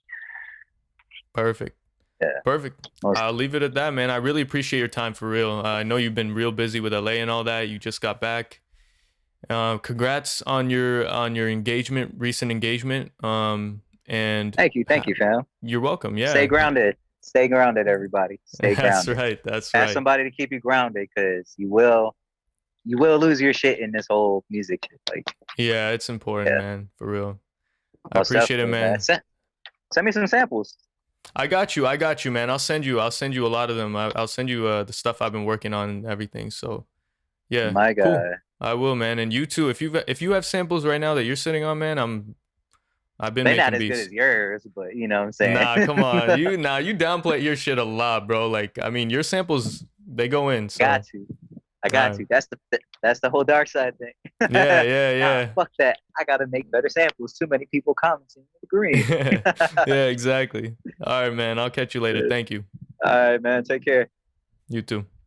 [SPEAKER 1] Perfect.
[SPEAKER 2] Yeah.
[SPEAKER 1] Perfect.
[SPEAKER 2] Most
[SPEAKER 1] I'll leave it at that, man. I really appreciate your time for real. I know you've been real busy with LA and all that. You just got back. Congrats on your engagement, recent engagement. And
[SPEAKER 2] thank you, fam.
[SPEAKER 1] you're welcome.
[SPEAKER 2] Stay
[SPEAKER 1] Yeah,
[SPEAKER 2] grounded. Stay grounded, everybody. Stay
[SPEAKER 1] that's
[SPEAKER 2] grounded.
[SPEAKER 1] right. That's
[SPEAKER 2] Have
[SPEAKER 1] right.
[SPEAKER 2] somebody to keep you grounded because you will lose your shit in this whole music shit. Like,
[SPEAKER 1] Yeah, it's important,
[SPEAKER 2] yeah,
[SPEAKER 1] man. For real. I
[SPEAKER 2] most
[SPEAKER 1] appreciate it,
[SPEAKER 2] definitely, man.
[SPEAKER 1] man.
[SPEAKER 2] Send me some samples.
[SPEAKER 1] I got you. I got you, man. I'll send you a lot of them. I'll send you the stuff I've been working on and everything. So yeah,
[SPEAKER 2] My
[SPEAKER 1] cool.
[SPEAKER 2] God.
[SPEAKER 1] I will, man. And you too. If you have samples right now that you're sitting on, man, I've been
[SPEAKER 2] They're not
[SPEAKER 1] making
[SPEAKER 2] as good
[SPEAKER 1] beats.
[SPEAKER 2] as yours, but you know what I'm saying.
[SPEAKER 1] Nah, come on. You downplay your shit a lot, bro. Like, I mean, your samples they go in.
[SPEAKER 2] Got
[SPEAKER 1] So,
[SPEAKER 2] to. I got
[SPEAKER 1] uh,
[SPEAKER 2] to. That's the whole dark side thing.
[SPEAKER 1] yeah, yeah,
[SPEAKER 2] Nah,
[SPEAKER 1] yeah.
[SPEAKER 2] fuck that. I gotta make better samples. Too many people commenting and agreeing.
[SPEAKER 1] Yeah, exactly. All right, man. I'll catch you later. Thank you.
[SPEAKER 2] All right, man. Take care.
[SPEAKER 1] You too.